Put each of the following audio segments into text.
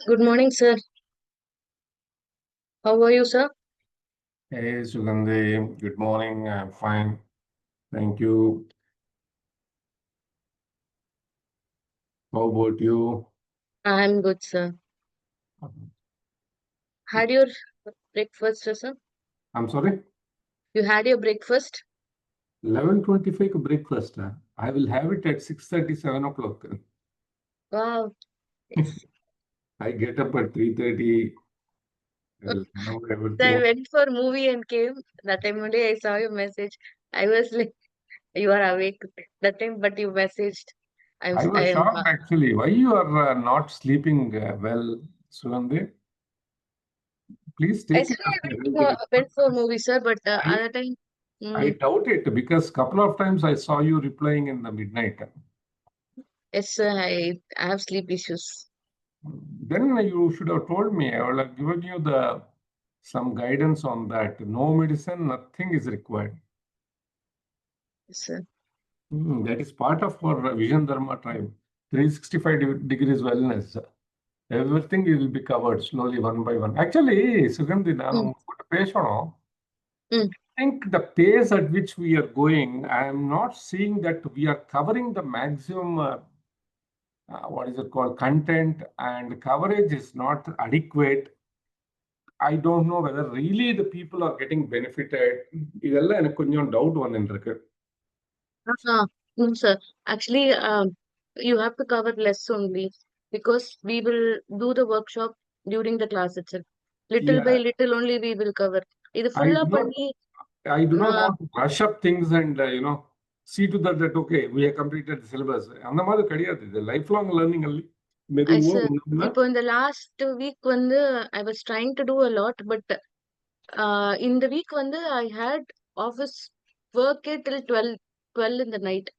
Good morning, sir. How are you, sir? Hey, Sugandhi. Good morning. I'm fine. Thank you. How about you? I'm good, sir. Had your breakfast, sir? I'm sorry. You had your breakfast? 11:25 breakfast. I will have it at 6:30, 7 o'clock. Wow. Yes. I get up at 3:30. I'll have So I everything. went for movie and came. That time only I saw your message. I was like, you are awake that time, but you messaged. I I was am. shocked actually. Why you are not sleeping well, Sugandhi? Please take it Yesterday as I a health issue. went for movie, sir, but I, other time, I mm, doubt it because couple of times I saw you replying in the midnight. yes, sir, I have sleep issues. Then you should have told me. I would have given you the some guidance on that. No medicine, nothing is required. Yes, sir. That is part of our Vision Dharma tribe. 365 degrees wellness. Everything will be covered slowly one by one. Actually, Sugandhi, Mm, ನಾನು patient. mm. I think the pace at which we are going, I am not seeing that we are covering the maximum, what is it called, content, and coverage is not adequate. I don't know whether really the people are getting benefited. இதெல்லாம் எனக்கு கொஞ்சம் doubt வந்துருக்கு. No, sir. Actually, you have to cover less only because we will do the workshop during the class itself. Little by Yeah, little only we will cover. இது I full do not, பண்ணி I do not uh, want to rush up things and see to that okay, we have completed the syllabus. அந்த மாதிரி கிடையாது. இது lifelong learning only. மெதுவா sir, ஒண்ணுன்னா, இப்போ இந்த last week வந்து I was trying to do a lot, but in the week வந்து I had office work till 12 in the night.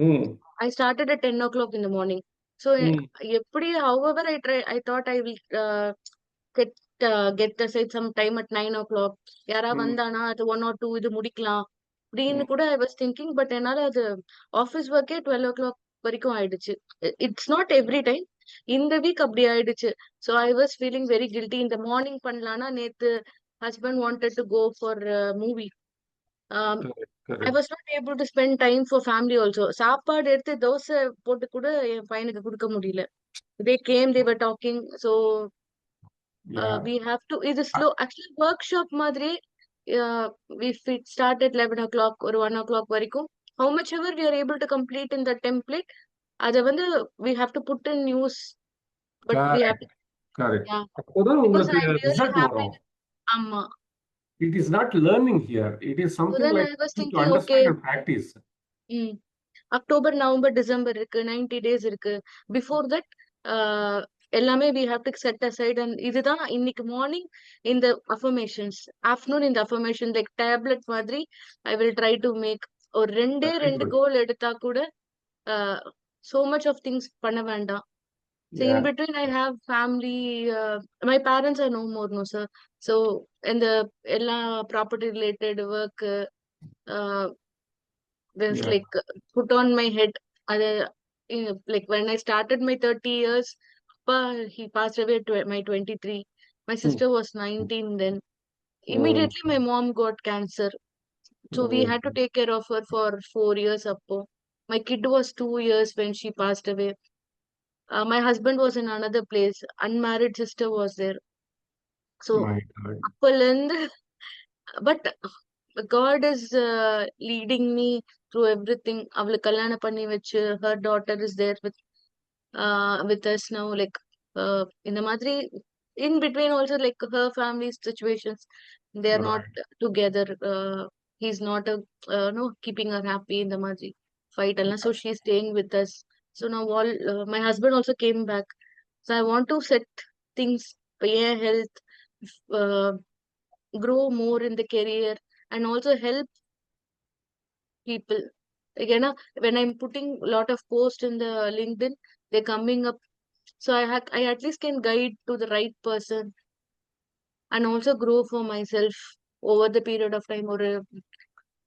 ம், I started at 10 o'clock in the morning. So, ம், எப்படி, however, I thought I will get get aside some time at 9 o'clock. யாரா ம், வந்தானா அது 1 or 2 இது முடிக்கலாம் அப்படின்னு ம். கூட I was thinking, but என்னால அது ஆஃபீஸ் ஒர்க்கே 12 o'clock வரைக்கும் ஆயிடுச்சு. It's not every time. இந்த வீக் அப்படி ஆயிடுச்சு. So I was feeling very guilty. இந்த மார்னிங் பண்ணலான்னா நேத்து husband wanted to go for movie. Correct, I correct. was not able to spend time for family also. சாப்பாடு எடுத்து தோசை போட்டு கூட என் பையனுக்கு கொடுக்க முடியல. They came, they were talking. So Yeah. we have to, இது I, slow. Actually, workshop மாதிரி if it start at 11 o'clock or 1 o'clock வரைக்கும், how much ever we are able to complete in the template, அதை வந்து we have to put in news, but we have correct, to, correct. yeah. அப்போதான் Because உங்களுக்கு I'm really result happy வரும். with, ஆமா. It is not learning here. It is So something then like I was to thinking, understand okay, and practice. October November December இருக்கு, 90 days இருக்கு. Before that எல்லாமே we have to set aside. And இதுதான் இன்னைக்கு morning இந்த affirmations, afternoon இந்த affirmation like tablet மாதிரி I will try to make. ஒரு ரெண்டே Very ரெண்டு good. கோல் எடுத்தா கூட சோ மச் ஆஃப் திங்ஸ் பண்ண வேண்டாம். So in Yeah, between I have family. My parents are no more no sir. So இந்த எல்லா property related work this yeah. like put on my head. Other, like when I started my 30 years, he passed away at my 23. My Hmm. sister was 19 then. Hmm. Immediately my mom got cancer. So we had to Hmm. take care of her for 4 years appo. My kid was 2 years when she passed away. My husband was in another place. Unmarried sister was there. So My God. அப்பலேந்து, but God is leading me through everything. அவளுக்கு கல்யாணம் பண்ணி வச்சு, her daughter is there with us now. Like இந்த மாதிரி in between also, like her family situations, they are not Right. together. He's not no keeping her happy in the மாதிரி fight எல்லாம். So she's staying with us. So now all my husband also came back. So I want to set things, yeah, health, uh, grow more in the career, and also help people. Again, when I'm putting a lot of posts in the LinkedIn, they're coming up. So I at least can guide to the right person and also grow for myself over the period of time. Or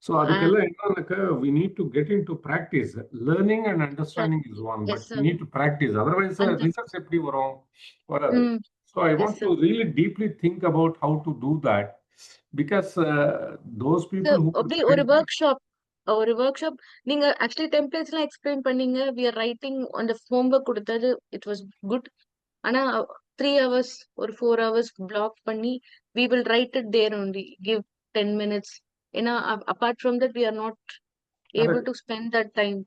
So அதுக்கெல்லாம் என்னன்னாக்கா we need to get into practice. Learning and understanding is one, but yes, we sir. need to practice. Otherwise, And results எப்படி வரும்? வராது. So I yes, want sir. to really deeply think about how to do that because those people Sir, who would அப்படி ஒரு workshop நீங்க actually templates எல்லாம் explain பண்ணீங்க. We are writing அந்த homework கொடுத்தது. It was good. ஆனா 3 hours ஒரு 4 hours block பண்ணி we will write it there only give 10 minutes. ஏன்னா apart from that we are not able correct, to spend that time.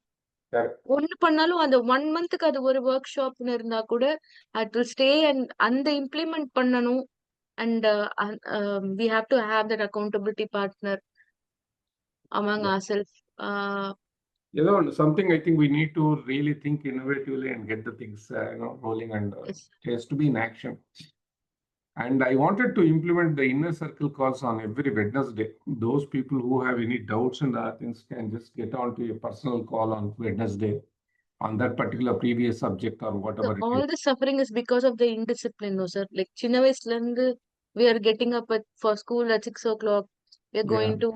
correct. ஒண்ணு பண்ணாலும் அந்த 1 monthக்கு அது ஒரு ஒர்க் ஷாப்னு இருந்தா கூட அட் வில் ஸ்டே அண்ட் அந்த இம்ப்ளிமெண்ட் பண்ணணும். And we have to have that accountability partner among Yeah. ourselves. Something I think we need to really think innovatively and get the things rolling and Yes. it has to be in action. And I wanted to implement the inner circle calls on every Wednesday. Those people who have any doubts and other things can just get onto a personal call on Wednesday on that particular previous subject or So whatever it is. all the suffering is because of the indiscipline, no sir. Like சின்ன வயசுல இருந்து we are getting up for school at 6 o'clock. We are Yeah, going to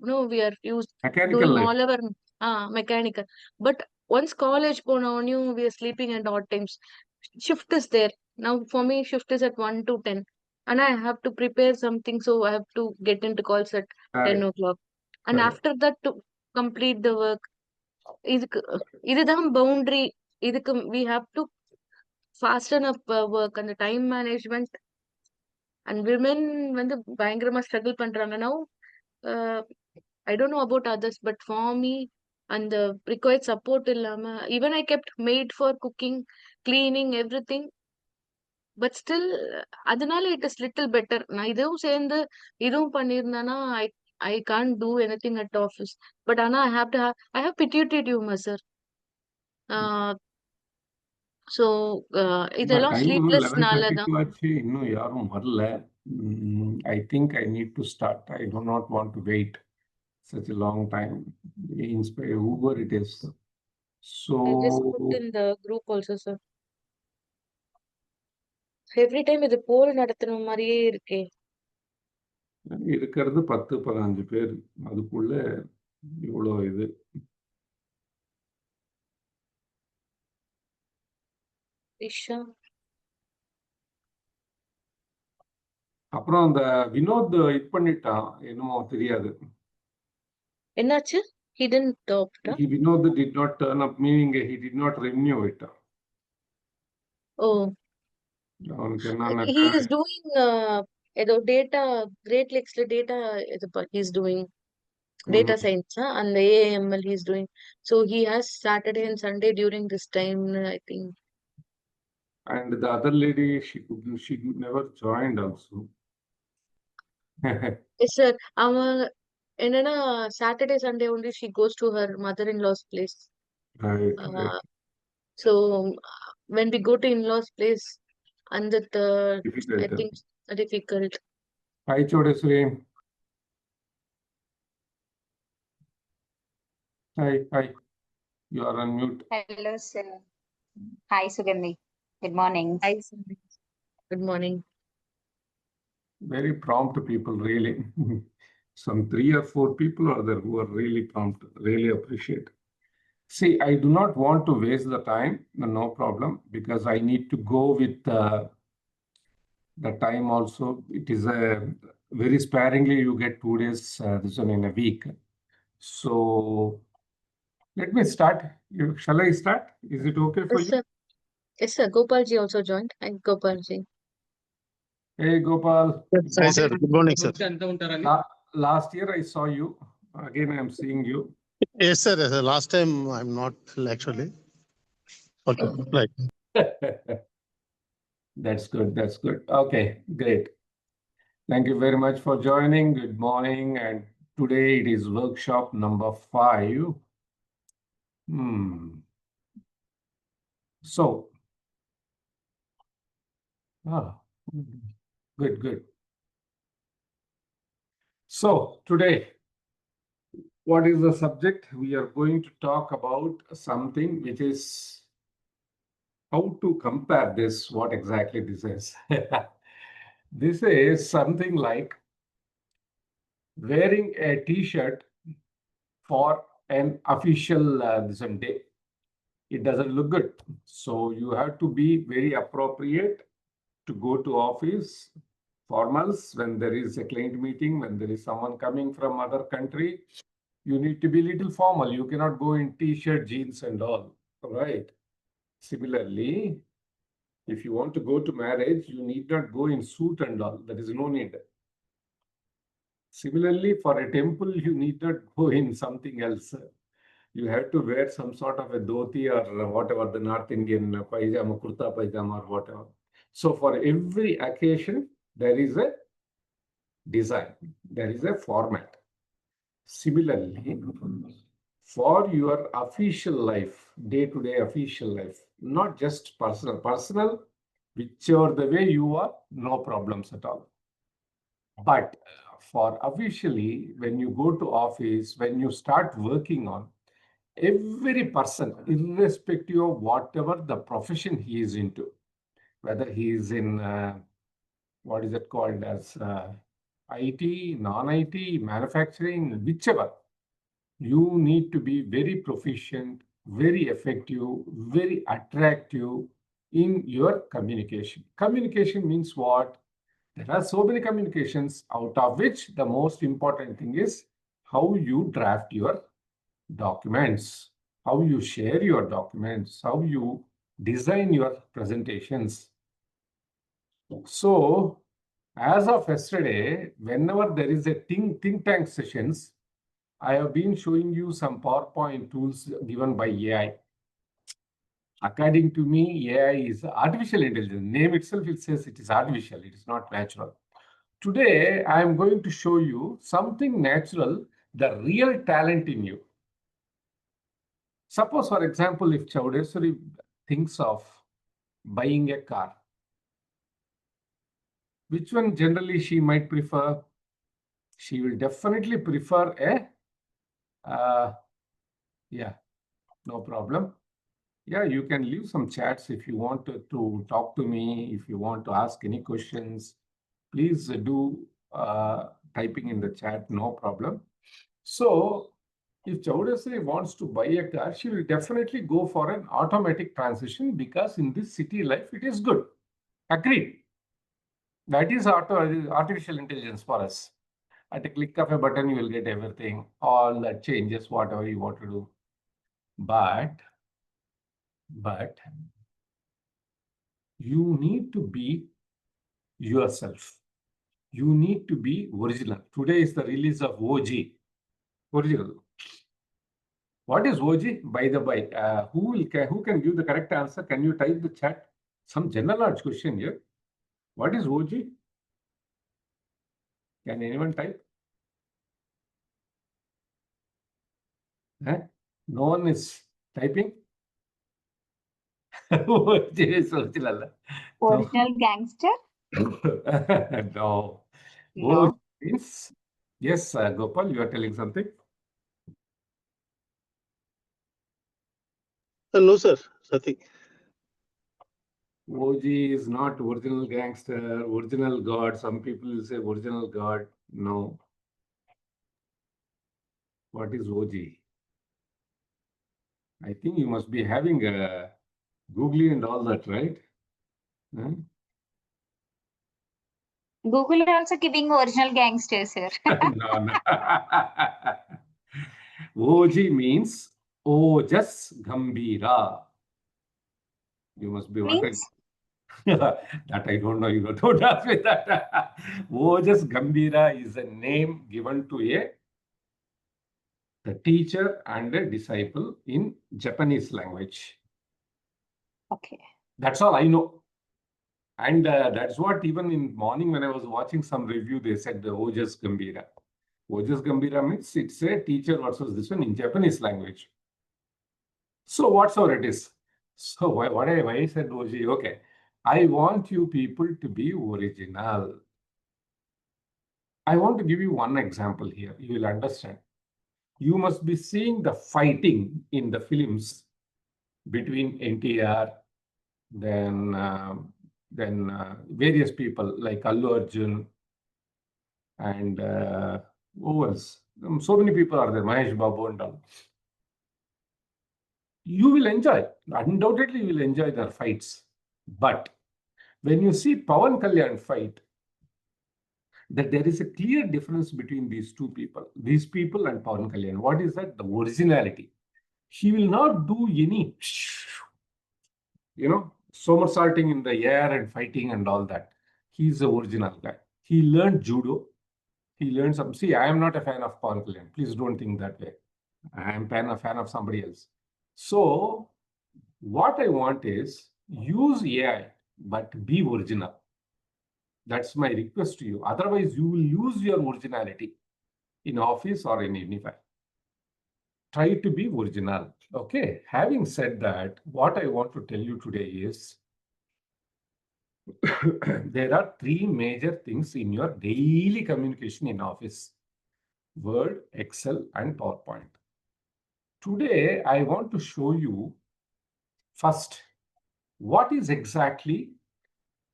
no, we are used mechanical doing life. all our mechanical. But once college போனோனையும் we are sleeping at odd times. Shift is there. Now for me shift is at 1 to 10. And I have to prepare something, so I have to get into calls at 10 Correct, o'clock. And correct. after that to complete the work. இதுக்கு இதுதான் boundary. இதுக்கு we have to fasten up work and the time management. And women வந்து பயங்கரமா struggle பண்றாங்க now. uh, I don't know about others, but for me and the required support இல்லாம even I kept maid for cooking, cleaning, everything. But still அதனால it is little better. நான் இதுவும் சேர்ந்து இதுவும் பண்ணியிருந்தேன்னா I can't do anything at office. But ஆனா I have pituitary tumor, sir. uh, so இதெல்லாம் time sleeplessனால 11:30 தான். ஆச்சு இன்னும் யாரும் வரல. I think I need to start. I do not want to wait such a long time. Inspire whoever it is. So I just put in the group also, sir. Every time இது போல் நடத்துன மாதிரியே இருக்கே. இருக்கிறது 10-15 பேர். அதுக்குள்ள இவ்வளோ இது. இஷா அப்புறம் அந்த வினோத் இது பண்ணிட்டான், என்னமோ தெரியாது. என்னாச்சு? He didn't opt. Vinod did not turn up, meaning he did not renew it. Oh, அவனுக்கு he என்னன்னாக்கா is doing ஏதோ data Great Lakesல data he is doing data science and the AML he is doing. So he has Saturday and Sunday during this time, I think. and the other lady, she never joined also. Yes, sir. அவன் என்னன்னா Saturday Sunday only she goes to her mother-in-law's place. Right, right. So when we go to in-laws place and that I Difficult. think difficult. Hi, Chodesri. Hi. You are on mute. Hello, sir. Hi, Sugandhi. Good morning. Hi, Sandeep. Good morning. Very prompt people, really. Some 3 or 4 people are there who are really prompt. Really appreciate. See, I do not want to waste the time, no problem, because I need to go with the time also. It is very sparingly you get 2 days, this one in a week. So let me start. Shall I start? Is it okay for Yes, you? sir. Yes, sir. Gopalji also joined. Hi, Gopalji. Hey, Gopal. Hi, sir. Good morning, sir. Last year I saw you. Again, I am seeing you. Yes, sir. Last time I'm not actually. Okay, right. That's good. That's good. Okay, great. Thank you very much for joining. Good morning. And today it is workshop number 5. So, good. So today, what is the subject? We are going to talk about something which is how to compare this, what exactly this is. This is something like wearing a t-shirt for an official this day. It doesn't look good. So you have to be very appropriate to go to office, formals, when there is a client meeting, when there is someone coming from other country, you need to be little formal. You cannot go in t-shirt, jeans and all, right? Similarly, if you want to go to marriage, you need not go in suit and all. There is no need. Similarly, for a temple, you need not go in something else. You have to wear some sort of a dhoti or whatever, the North Indian pajama, kurta pajama or whatever. So for every occasion, there is a design, there is a format. Similarly, for your official life, day-to-day official life, not just personal, whichever the way you are, no problems at all. But for officially, when you go to office, when you start working on, every person, irrespective of whatever the profession he is into, whether he is in what is it called as IT, non-IT, manufacturing, whichever, you need to be very proficient, very effective, very attractive in your communication. Communication means what? There are so many communications, out of which the most important thing is how you draft your documents, how you share your documents, how you design your presentations. So, as of yesterday, whenever there is a think tank sessions, I have been showing you some PowerPoint tools given by AI. According to me, AI is artificial intelligence. Name itself, it says it is artificial, it is not natural. Today, I am going to show you something natural, the real talent in you. Suppose, for example, if Chaudeswari thinks of buying a car, which one generally she might prefer? She will definitely prefer yeah, no problem. Yeah, you can leave some chats if you want to talk to me, if you want to ask any questions, please do typing in the chat, no problem. So, if Chaudhary wants to buy a car, she will definitely go for an automatic transition because in this city life, it is good. Agreed. That is artificial intelligence for us. At a click of a button, you will get everything, all that changes, whatever you want to do. But you need to be yourself. You need to be original. Today is the release of OG, original. What is OG? By the by, who can give the correct answer? Can you type the chat? Some general knowledge question here. What is OG? Can anyone type? No one is typing. OG is original. No. Original gangster? No. OG No. means, yes, Gopal, you are telling something. No, sir. Nothing. OG is not original gangster, original god. Some people will say original god. No. What is OG? I think you must be having a Googly and all that, right? Huh? Google also giving original gangsters here. No, no. OG means Ojas Gambira. You must be wondering. Means That I don't know. You don't ask me that. Ojas Gambira is a name given to the teacher and a disciple in Japanese language. okay. That's all I know. And that's what even in morning when I was watching some review, they said the Ojas Gambira. Ojas Gambira means it's a teacher versus this one in Japanese language. So whatsoever it is. So why I said OG? Okay. I want you people to be original. I want to give you one example here. You will understand. You must be seeing the fighting in the films between NTR, then various people like Allu Arjun and who else? So many people are there, Mahesh Babu and all. You will enjoy, undoubtedly you will enjoy their fights. But when you see Pawan Kalyan fight, that there is a clear difference between these people and Pawan Kalyan. What is that? The originality. He will not do any, somersaulting in the air and fighting and all that. He's the original guy. He learned judo. He learned some. See, I am not a fan of Pawan Kalyan. Please don't think that way. I am a fan of somebody else. So, what I want is use AI, but be original. That's my request to you. Otherwise, you will lose your originality in office or in anywhere. Try to be original. Okay. Having said that, what I want to tell you today is there are three major things in your daily communication in office: Word, Excel, and PowerPoint. Today, I want to show you first what is exactly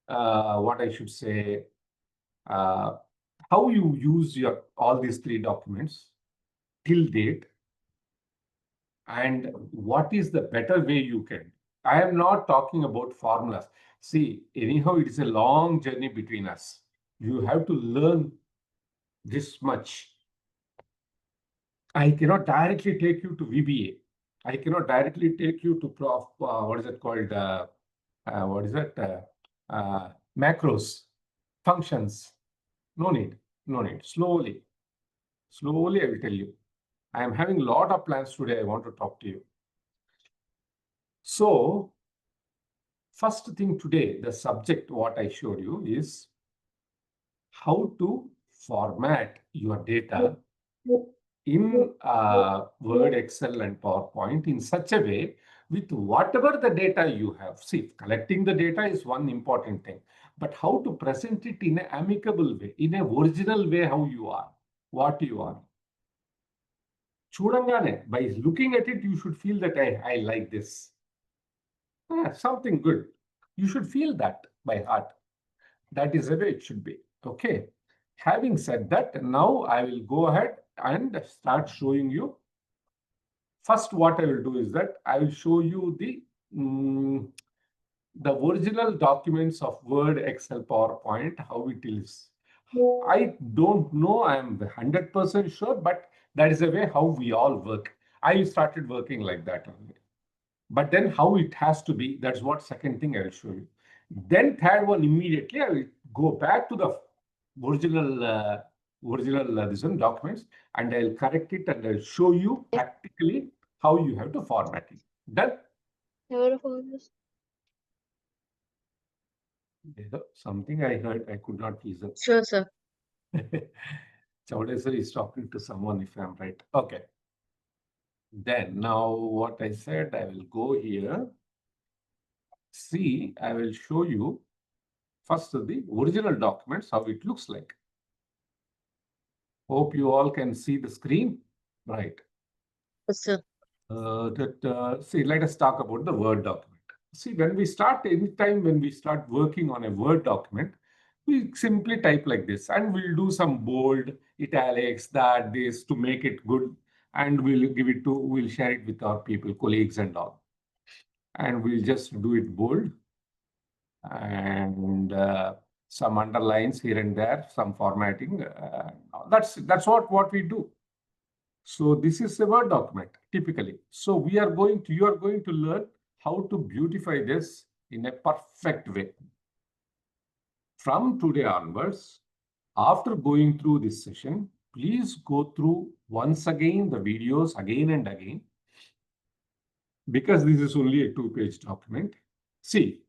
what I should say, how you use your all these three documents till date, and what is the better way you can. I am not talking about formulas. See, anyhow, it is a long journey between us. You have to learn this much. I cannot directly take you to VBA. I cannot directly take you to Prof. What is it called? What is that? Macros, functions. No need. No need. Slowly. Slowly, I will tell you. I am having a lot of plans today. I want to talk to you. So, first thing today, the subject what I showed you is how to format your data in Word, Excel, and PowerPoint in such a way with whatever the data you have. See, collecting the data is one important thing, but how to present it in an amicable way, in an original way, how you are, what you are. Chudangane, by looking at it, you should feel that I like this. Something good. You should feel that by heart. That is the way it should be. Okay. Having said that, now I will go ahead and start showing you. First, what I will do is that I will show you the original documents of Word, Excel, PowerPoint, how it is. I don't know, I am 100% sure, but that is the way how we all work. I started working like that only. But then how it has to be, that's what second thing I will show you. Then third one, immediately I will go back to the original this one documents, and I'll correct it and I'll show you practically how you have to format it. Done? Something I heard, I could not listen. Sure, sir. Chowdhury is talking to someone, if I'm right. Okay. Then now what I said, I will go here. See, I will show you first the original documents, how it looks like. Hope you all can see the screen. Right. Yes, sir. See, let us talk about the Word document. See, when we start working on a Word document, we simply type like this, and we'll do some bold, italics, this to make it good, and we'll share it with our people, colleagues and all. And we'll just do it bold and some underlines here and there, some formatting. That's what we do. So this is a Word document typically. So you are going to learn how to beautify this in a perfect way. From today onwards, after going through this session, please go through once again the videos again and again, because this is only a 2-page document. See,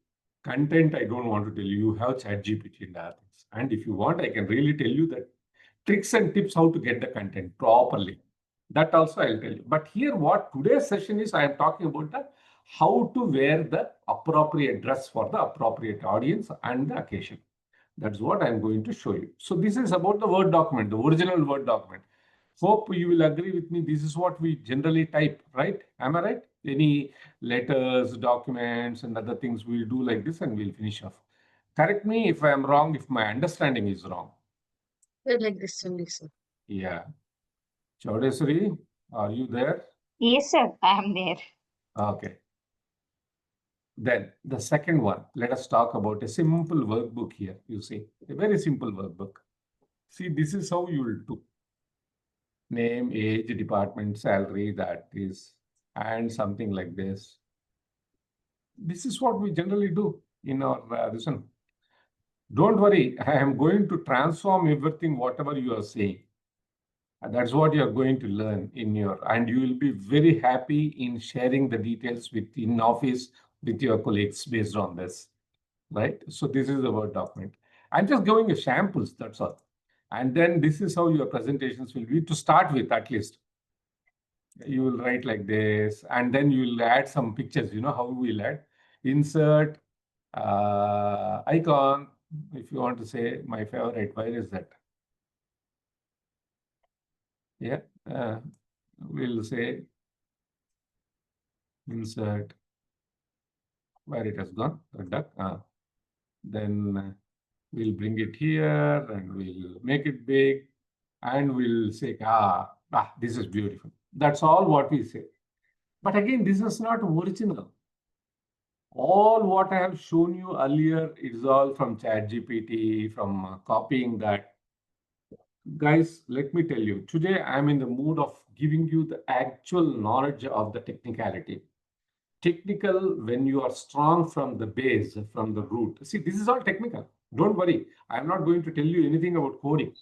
content I don't want to tell you. You have ChatGPT and other things. And if you want, I can really tell you the tricks and tips how to get the content properly. That also I'll tell you. But here, what today's session is, I am talking about the how to wear the appropriate dress for the appropriate audience and the occasion. That's what I'm going to show you. So this is about the Word document, the original Word document. Hope you will agree with me. This is what we generally type, right? Am I right? Any letters, documents, and other things we'll do like this, and we'll finish off. Correct me if I am wrong, if my understanding is wrong. Like this only, sir. Yeah. Chaudhary, are you there? Yes, sir. I am there. Okay. Then the second one, let us talk about a simple workbook here. You see, a very simple workbook. See, this is how you will do. Name, age, department, salary, that is, and something like this. This is what we generally do in our this one. Don't worry, I am going to transform everything, whatever you are saying. And that's what you are going to learn in your, and you will be very happy in sharing the details with in office with your colleagues based on this, right? So this is the Word document. I'm just giving you samples, that's all. And then this is how your presentations will be to start with, at least. You will write like this, and then you will add some pictures. You know how we'll add? Insert icon. If you want to say my favorite, where is that? Yeah, we'll say insert, where it has gone, the duck. Then we'll bring it here and we'll make it big and we'll say, this is beautiful. That's all what we say. But again, this is not original. All what I have shown you earlier is all from ChatGPT, from copying that. Guys, let me tell you, today I'm in the mood of giving you the actual knowledge of the technicality. Technical when you are strong from the base, from the root. See, this is all technical. Don't worry. I'm not going to tell you anything about coding.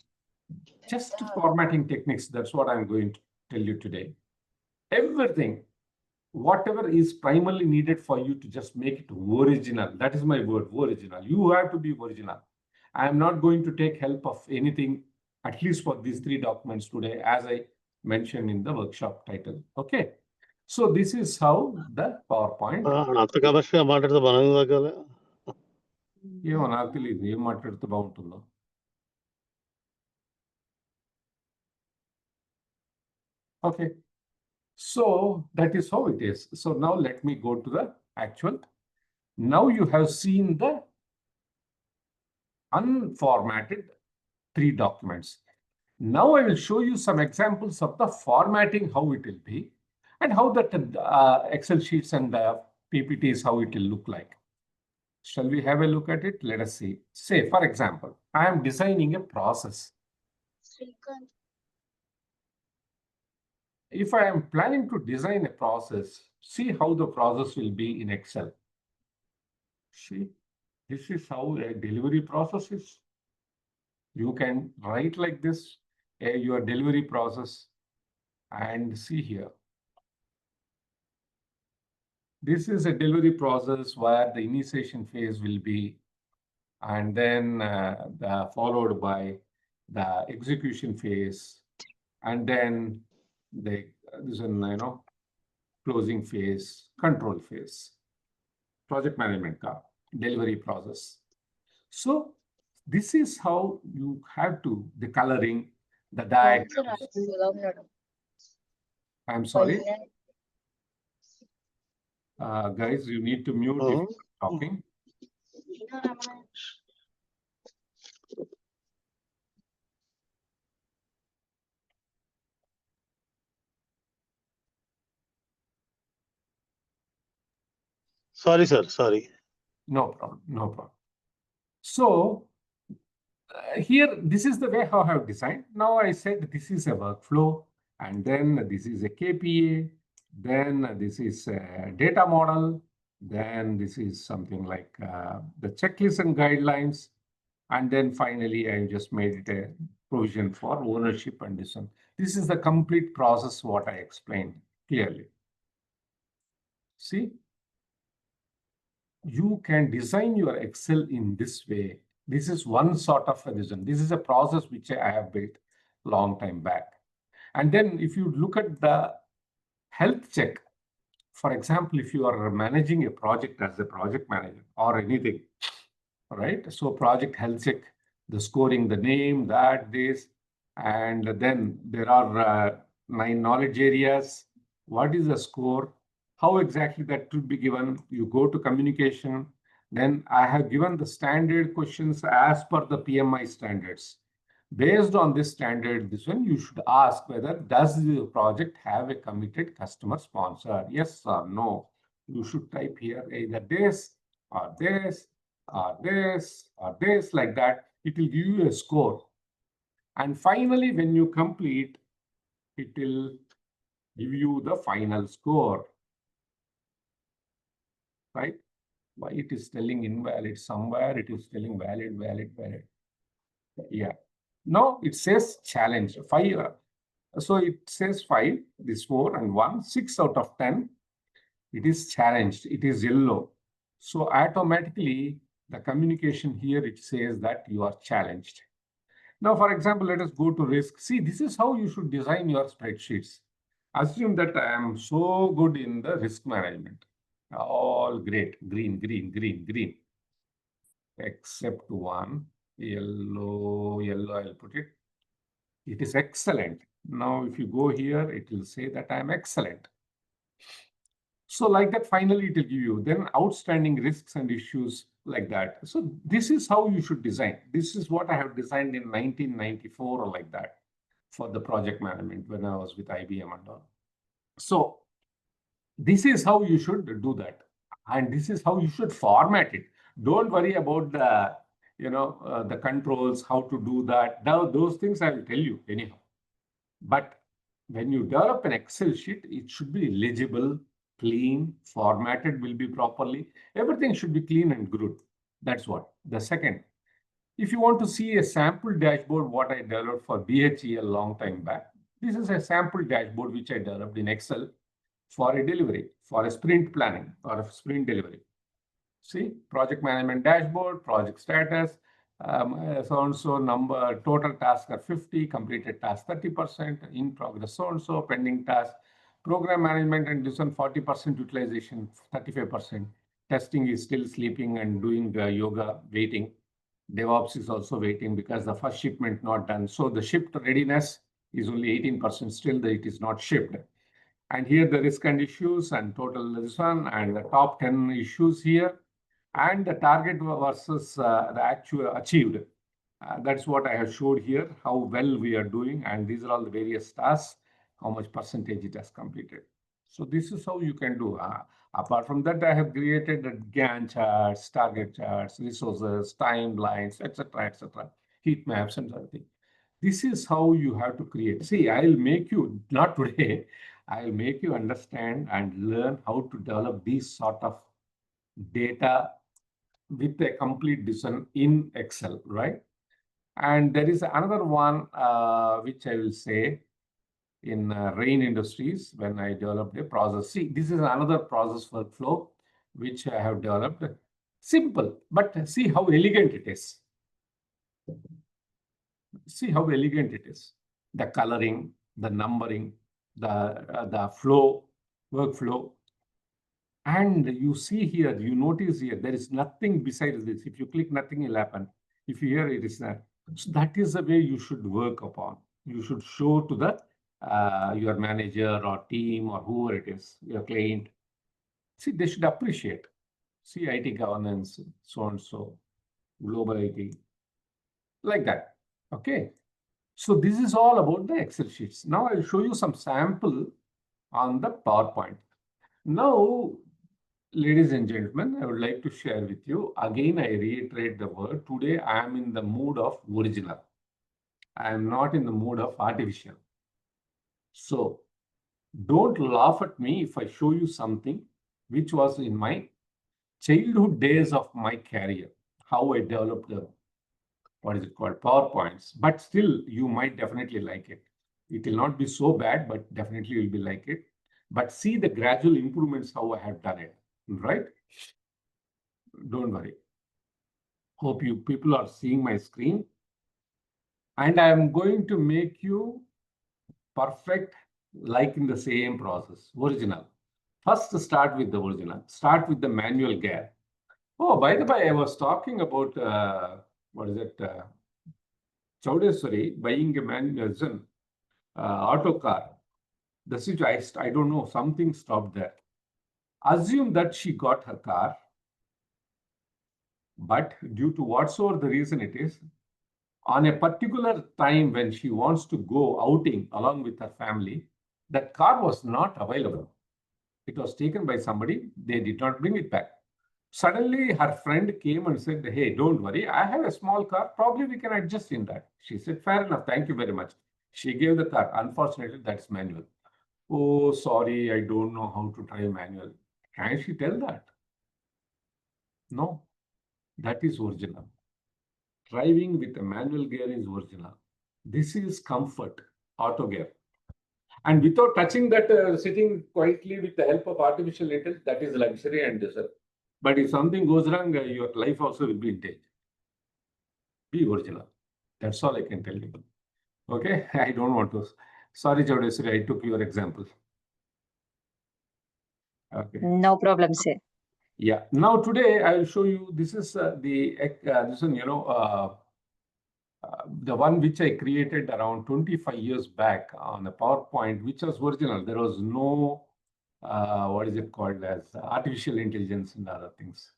Just formatting techniques. That's what I'm going to tell you today. Everything, whatever is primarily needed for you to just make it original. That is my word, original. You have to be original. I am not going to take help of anything, at least for these 3 documents today, as I mentioned in the workshop title. Okay. So this is how the PowerPoint. అంత కమర్షియల్గా మాట్లాడితే మనం తగ్గాలి. ఏమో నాకు తెలియదు ఏం మాట్లాడితే బాగుంటుందో. Okay. So that is how it is. So now let me go to the actual. Now you have seen the unformatted 3 documents. Now I will show you some examples of the formatting, how it will be, and how that Excel sheets and PPTs, how it will look like. Shall we have a look at it? Let us see. Say, for example, I am designing a process. If I am planning to design a process, see how the process will be in Excel. See, this is how a delivery process is. You can write like this, your delivery process, and see here. This is a delivery process where the initiation phase will be, and then followed by the execution phase, and then this one, closing phase, control phase, project management delivery process. So this is how you have to, the coloring, the diagrams. I'm sorry. Guys, you need to mute if you're talking. Sorry sir, sorry. No problem, no problem. So here, this is the way how I have designed. Now I said this is a workflow, and then this is a KPA, then this is a data model, then this is something like the checklist and guidelines, and then finally I just made it a provision for ownership and this one. This is the complete process what I explained clearly. See, you can design your Excel in this way. This is one sort of a vision. This is a process which I have built long time back. And then if you look at the health check, for example, if you are managing a project as a project manager or anything, right? So project health check, the scoring, the name, that, this, and then there are 9 knowledge areas. What is the score? How exactly that should be given? You go to communication. Then I have given the standard questions as per the PMI standards. Based on this standard, this one, you should ask whether does the project have a committed customer sponsor? Yes or no. You should type here either this or this or this or this, like that. It will give you a score. And finally, when you complete, it will give you the final score, right? Why it is telling invalid? Somewhere it is telling valid, valid, valid. Yeah. No, it says challenge. 5. So it says 5, this 4 and 1, 6 out of 10. It is challenged. It is yellow. So automatically the communication here, it says that you are challenged. Now, for example, let us go to risk. See, this is how you should design your spreadsheets. Assume that I am so good in the risk management. All great, green, green, green, green, except one, yellow, yellow, I'll put it. It is excellent. Now, if you go here, it will say that I am excellent. So like that, finally, it will give you then outstanding risks and issues like that. So this is how you should design. This is what I have designed in 1994 or like that for the project management when I was with IBM and all. So this is how you should do that. And this is how you should format it. Don't worry about the, the controls, how to do that. Now, those things I will tell you anyhow. But when you develop an Excel sheet, it should be legible, clean, formatted will be properly. Everything should be clean and good. That's what. The second, if you want to see a sample dashboard, what I developed for BHE a long time back, this is a sample dashboard which I developed in Excel for a delivery, for a sprint planning or a sprint delivery. See, project management dashboard, project status, so-and-so number, total tasks are 50, completed task 30%, in progress so-and-so, pending task, program management and this one 40% utilization, 35%. Testing is still sleeping and doing yoga, waiting. DevOps is also waiting because the first shipment not done. So the shipped readiness is only 18%, still it is not shipped. And here the risk and issues and total this one and the top 10 issues here and the target versus the actual achieved. That's what I have showed here, how well we are doing. And these are all the various tasks, how much percentage it has completed. So this is how you can do. Apart from that, I have created a Gantt charts, target charts, resources, timelines, etc., etc., heat maps and everything. This is how you have to create. See, I'll make you, not today, I'll make you understand and learn how to develop these sort of data with a complete decision in Excel, right? And there is another one which I will say in Rain Industries when I developed a process. See, this is another process workflow which I have developed. Simple, but see how elegant it is. See how elegant it is. The coloring, the numbering, the flow, workflow. And you see here, you notice here, there is nothing besides this. If you click, nothing will happen. If you hear, it is that. So that is the way you should work upon. You should show to the your manager or team or whoever it is, your client. See, they should appreciate. See, IT governance, so and so, global IT, like that. Okay. So this is all about the Excel sheets. Now I'll show you some sample on the PowerPoint. Now, ladies and gentlemen, I would like to share with you, again, I reiterate the word, today I am in the mood of original. I am not in the mood of artificial. So don't laugh at me if I show you something which was in my childhood days of my career, how I developed the, what is it called, PowerPoints. But still, you might definitely like it. It will not be so bad, but definitely you'll be like it. But see the gradual improvements, how I have done it, right? Don't worry. Hope you people are seeing my screen. And I am going to make you perfect like in the same process, original. First, start with the original. Start with the manual gear. Oh, by the way, I was talking about, what is it, Chaudeswari buying a manual auto car. The situation, I don't know, something stopped there. Assume that she got her car, but due to whatsoever the reason it is, On a particular time when she wants to go outing along with her family, that car was not available. It was taken by somebody. They did not bring it back. Suddenly, her friend came and said, "Hey, don't worry. I have a small car. Probably we can adjust in that." She said, "Fair enough. Thank you very much." She gave the car. Unfortunately, that's manual. "Oh, sorry. I don't know how to drive manual." Can she tell that? No, that is original. Driving with a manual gear is original. This is comfort, auto gear. And without touching that, sitting quietly with the help of artificial intelligence, that is luxury and desert. But if something goes wrong, your life also will be in danger. Be original. That's all I can tell you. Okay, I don't want to. Sorry, Chaudhary, I took your example. Okay. No problem, sir. Yeah. Now today I will show you. This is this one. The one which I created around 25 years back on a PowerPoint, which was original. There was no what is it called as artificial intelligence and other things.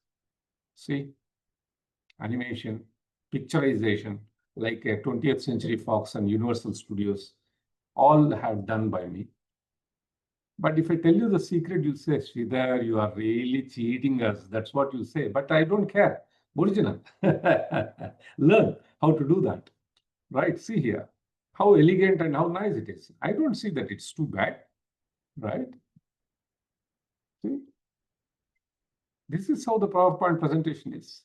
See, animation, picturization, like a 20th Century Fox and Universal Studios, all have done by me. But if I tell you the secret, you'll say, "Sridhar, you are really cheating us." That's what you'll say. But I don't care. Original. Learn how to do that. Right? See here how elegant and how nice it is. I don't see that it's too bad. Right? See? This is how the PowerPoint presentation is.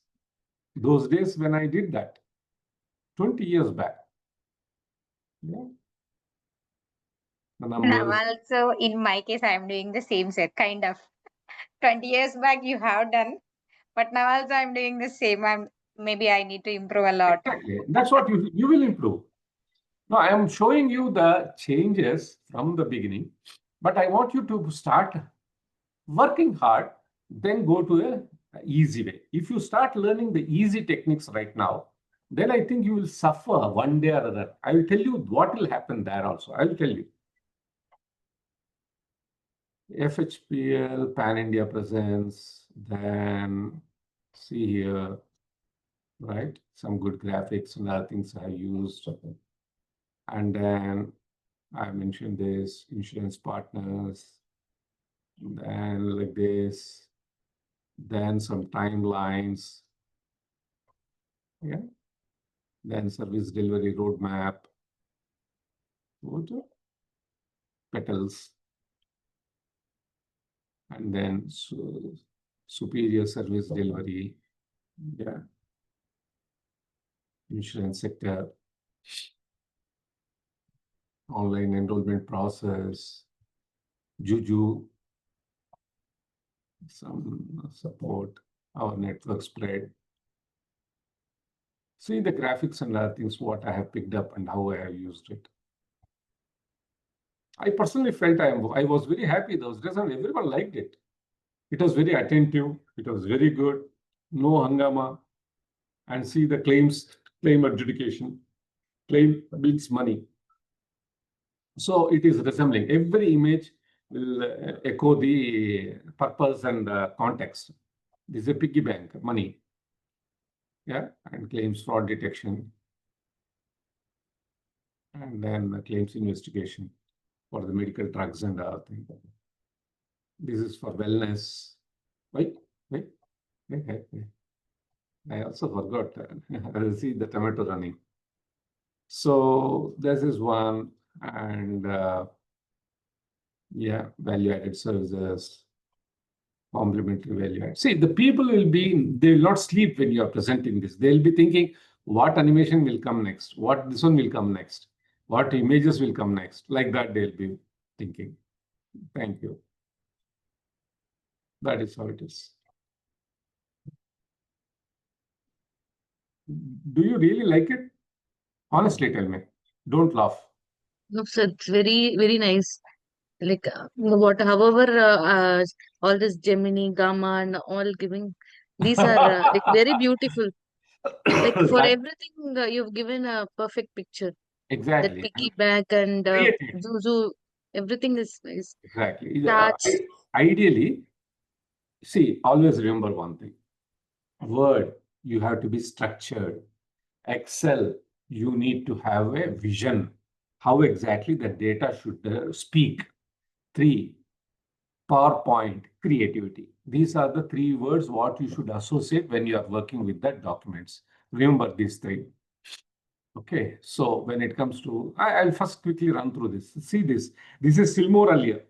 Those days when I did that, 20 years back. Yeah. The Now numbers. also, in my case, I am doing the same, sir, kind of. 20 years back you have done, but now also I'm doing the same. Maybe I need to improve a lot. Exactly. That's what you will improve. Now, I am showing you the changes from the beginning, but I want you to start working hard, then go to a easy way. If you start learning the easy techniques right now, then I think you will suffer one day or other. I will tell you what will happen there also. I will tell you. FHPL, Pan India presence, then see here, right? Some good graphics and other things I used. And then I mentioned this, insurance partners, then like this, then some timelines, yeah, then service delivery roadmap, petals, and then superior service delivery, yeah, insurance sector, online enrollment process, Juju, some support, our network spread. See the graphics and other things, what I have picked up and how I have used it. I personally felt I was very happy those days and everyone liked it. It was very attentive. It was very good. No hangama. And see the claim adjudication. Claim means money. So it is resembling. Every image will echo the purpose and context. This is a piggy bank, money. Yeah, and claims fraud detection. And then the claims investigation for the medical drugs and other things. This is for wellness. Wait. I also forgot. See the tomato running. So this is one, and yeah, value-added services, complementary value add. See, the people they will not sleep when you are presenting this. They'll be thinking, what animation will come next? What this one will come next? What images will come next? Like that, they'll be thinking. Thank you. That is how it is. Do you really like it? Honestly, tell me. Don't laugh. No, so it's very, very nice. Like however, all this Gemini, Gamma, and all giving, these are like very beautiful. Like for That, everything, you've given a perfect picture. That exactly. And piggyback and creative. Zuzu, everything is nice. Exactly. Touch. Ideally, see, always remember one thing. Word, you have to be structured. Excel, you need to have a vision how exactly the data should speak. 3, PowerPoint, creativity. These are the 3 words what you should associate when you are working with the documents. Remember these 3. Okay, so when it comes to, I'll first quickly run through this. See this. This is still more earlier,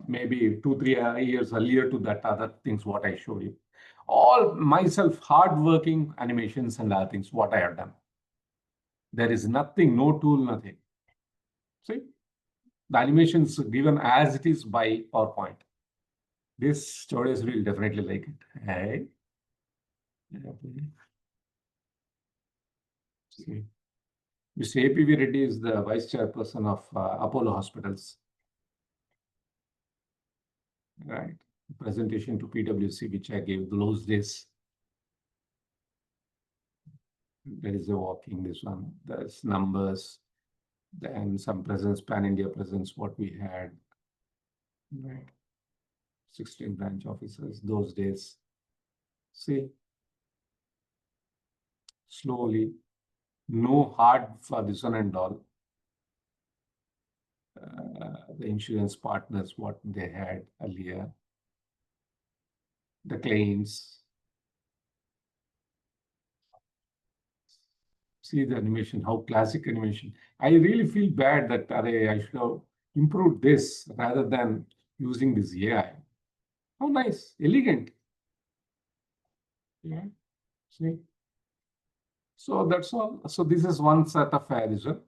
maybe 2, 3 years earlier to that other things what I showed you. All myself, hard-working animations and other things what I have done. There is nothing, no tool, nothing. See, the animations given as it is by PowerPoint. This students will definitely like it. Hey. See. Mr. APV Reddy is the vice chairperson of Apollo Hospitals. Right. Presentation to PwC, which I gave those days. There is a walking, this one. There's numbers. Then some presence, pan-India presence, what we had. Right. 16 branch officers, those days. See, slowly, no hard for this one and all. The insurance partners, what they had earlier. The claims. See the animation, how classic animation. I really feel bad that I should have improved this rather than using this AI. How nice, elegant. Yeah, see. So that's all. So this is one set of visual.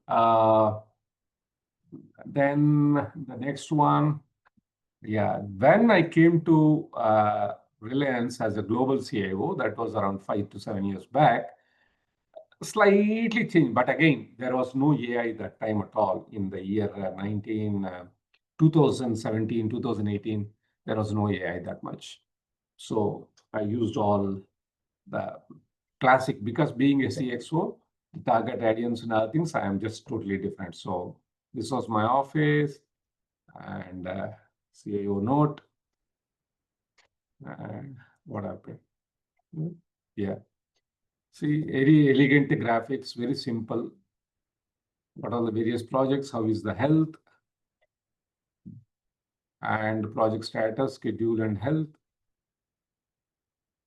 Then the next one, yeah. When I came to Reliance as a global CIO, that was around 5 to 7 years back. Slightly changed, but again, there was no AI that time at all in the year 2017, 2018. There was no AI that much. So I used all the classic, because being a CXO, the target audience and other things, I am just totally different. So this was my office and CIO note. And what happened? Yeah. See, very elegant graphics, very simple. What are the various projects? How is the health? And project status, schedule and health.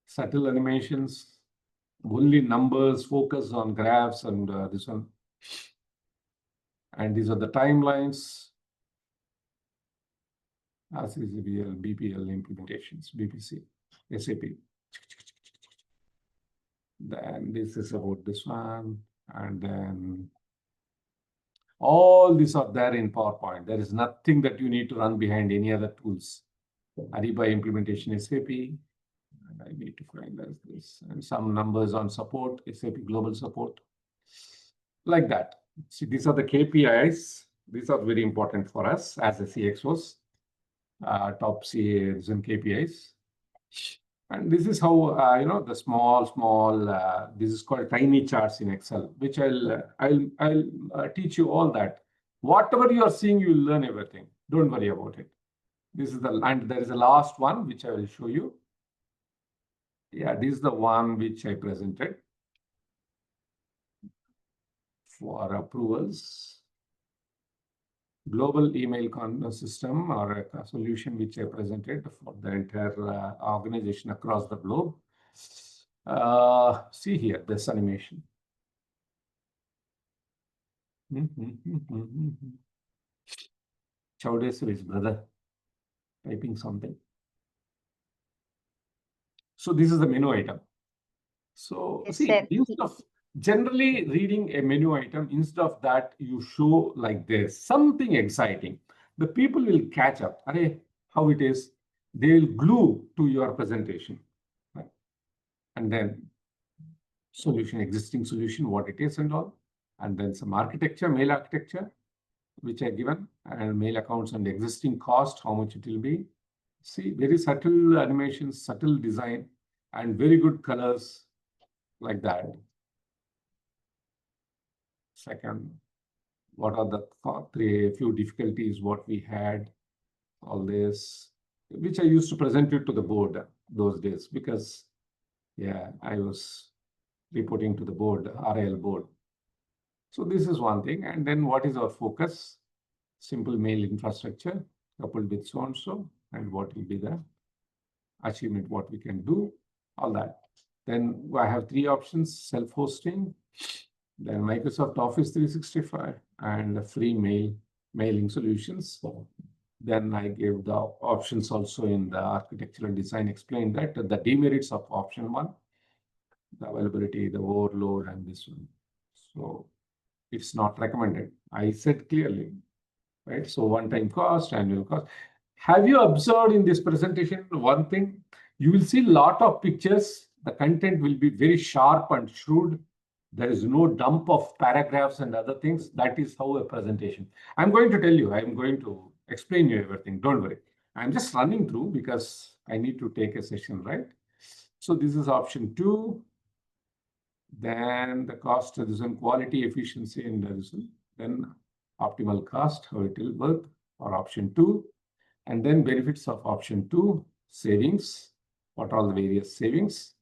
Subtle animations, only numbers, focus on graphs and this one. And these are the timelines. RCCBL, BPL implementations, BPC, SAP. Then this is about this one. And then all these are there in PowerPoint. There is nothing that you need to run behind any other tools. Ariba implementation SAP. And I need to find this. And some numbers on support, SAP global support. Like that. See, these are the KPIs. These are very important for us as a CXOs. Top CAs and KPIs. And this is how, the small, this is called tiny charts in Excel, which I'll teach you all that. Whatever you are seeing, you will learn everything. Don't worry about it. This is and there is a last one, which I will show you. Yeah, this is the one which I presented for approvals. Global email system or a solution which I presented for the entire organization across the globe. See here, this animation. Chowdhury, his brother, typing something. So this is the menu item. So Yes, see, sir. instead of generally reading a menu item, instead of that, you show like this, something exciting. The people will catch up. Arey, how it is? They'll glue to your presentation. Right? And then solution, existing solution, what it is and all. And then some architecture, mail architecture, which I given, and mail accounts and existing cost, how much it will be. See, very subtle animations, subtle design, and very good colors like that. Second, what are the few difficulties, what we had, all this, which I used to present it to the board those days, because, yeah, I was reporting to the board, RIL board. So this is one thing. And then what is our focus? Simple mail infrastructure coupled with so and so, and what will be the achievement, what we can do, all that. Then I have three options: self-hosting, then Microsoft Office 365, and free mailing solutions. Then I gave the options also in the architectural design, explained that the demerits of option one, the availability, the overload, and this one. So it's not recommended. I said clearly, right? So one-time cost, annual cost. Have you observed in this presentation one thing? You will see a lot of pictures. The content will be very sharp and shrewd. There is no dump of paragraphs and other things. That is how a presentation. I'm going to tell you, I'm going to explain you everything. Don't worry. I'm just running through because I need to take a session, right? So this is option two. Then the cost reduction, quality, efficiency, and reduction. Then optimal cost, how it will work, or option two. And then benefits of option two, savings, what are the various savings,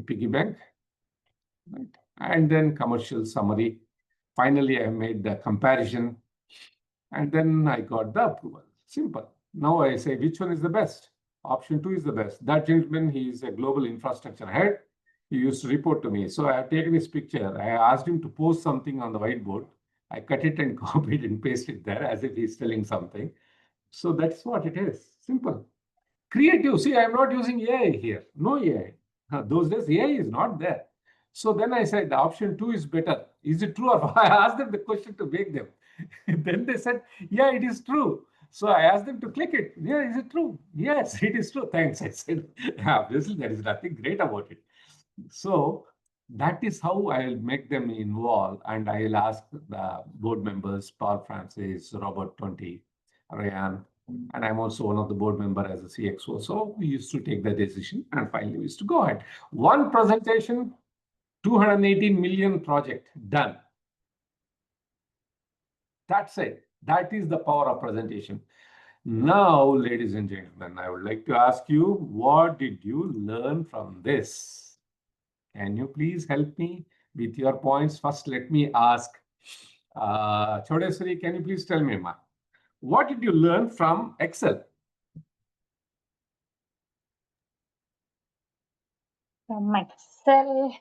piggy bank, right? And then commercial summary. Finally, I made the comparison, and then I got the approval. Simple. Now I say which one is the best. Option two is the best. That gentleman, he is a global infrastructure head. He used to report to me. So I have taken his picture. I asked him to post something on the whiteboard. I cut it and copied and pasted it there as if he's telling something. So that's what it is. Simple. Creative. See, I'm not using AI here. No AI. Those days, AI is not there. So then I said, option two is better. Is it true? Or I asked them the question to make them. Then they said, yeah, it is true. So I asked them to click it. Yeah, is it true? Yes, it is true. Thanks. I said, obviously, there is nothing great about it. So that is how I'll make them involved. And I'll ask the board members, Paul Francis, Robert Tonti, Ryan, and I'm also one of the board member as a CXO. So we used to take the decision and finally we used to go ahead. One presentation, 218 million project done. That's it. That is the power of presentation. Now, ladies and gentlemen, I would like to ask you, what did you learn from this? Can you please help me with your points? First, let me ask Chodeswari, can you please tell me, Ma, what did you learn from Excel? From Excel,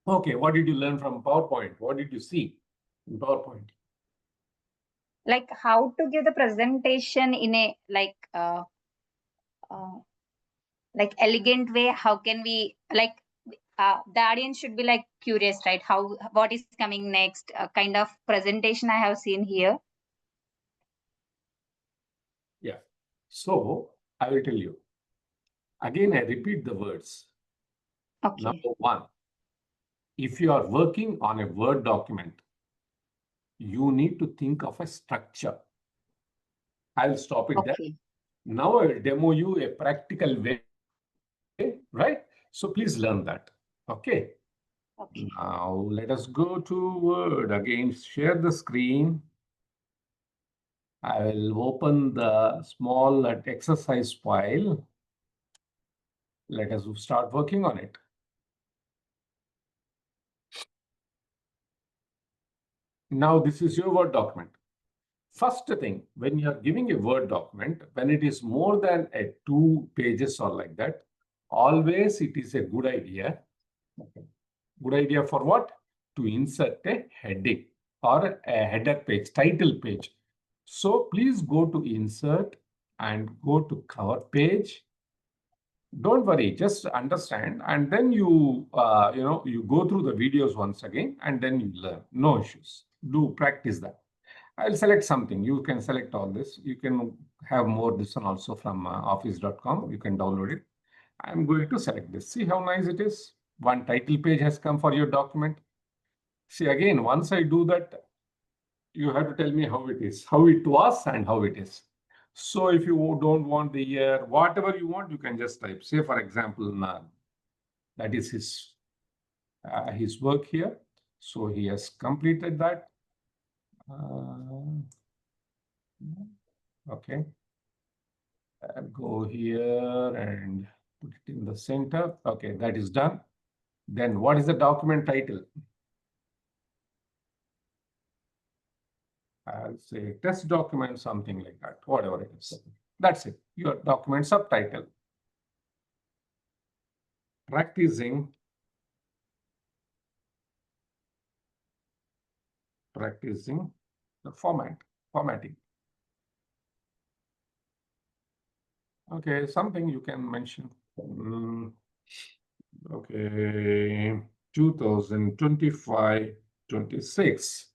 Okay, what did you learn from PowerPoint? What did you see in PowerPoint? like how to give the presentation in a uh, like elegant way. How can we the audience should be like curious, right? How what is coming next? Kind of presentation I have seen here. Yeah. So I will tell you. Again, I repeat the words. Okay. Number one, if you are working on a Word document, you need to think of a structure. I'll stop it there. Okay. Now I will demo you a practical way, right? So please learn that. Okay. Okay. Now let us go to Word again. Share the screen. I will open the small exercise file. Let us start working on it. Now this is your Word document. First thing, when you are giving a Word document, when it is more than 2 pages or like that, always it is a good idea. Good idea for what? To insert a heading or a header page, title page. So please go to insert and go to cover page. Don't worry, just understand, and then you you go through the videos once again, and then you learn. No issues. Do practice that. I'll select something. You can select all this. You can have more this one also from office.com. You can download it. I'm going to select this. See how nice it is. One title page has come for your document. See, again, once I do that, you have to tell me how it is, how it was and how it is. So if you don't want the year, whatever you want, you can just type. Say, for example, that is his work here. So he has completed that. Okay. I'll go here and put it in the center. Okay, that is done. Then what is the document title? I'll say test document, something like that, whatever it is. That's it, your document subtitle. Practicing the formatting. Okay, something you can mention. Okay, 2025-26.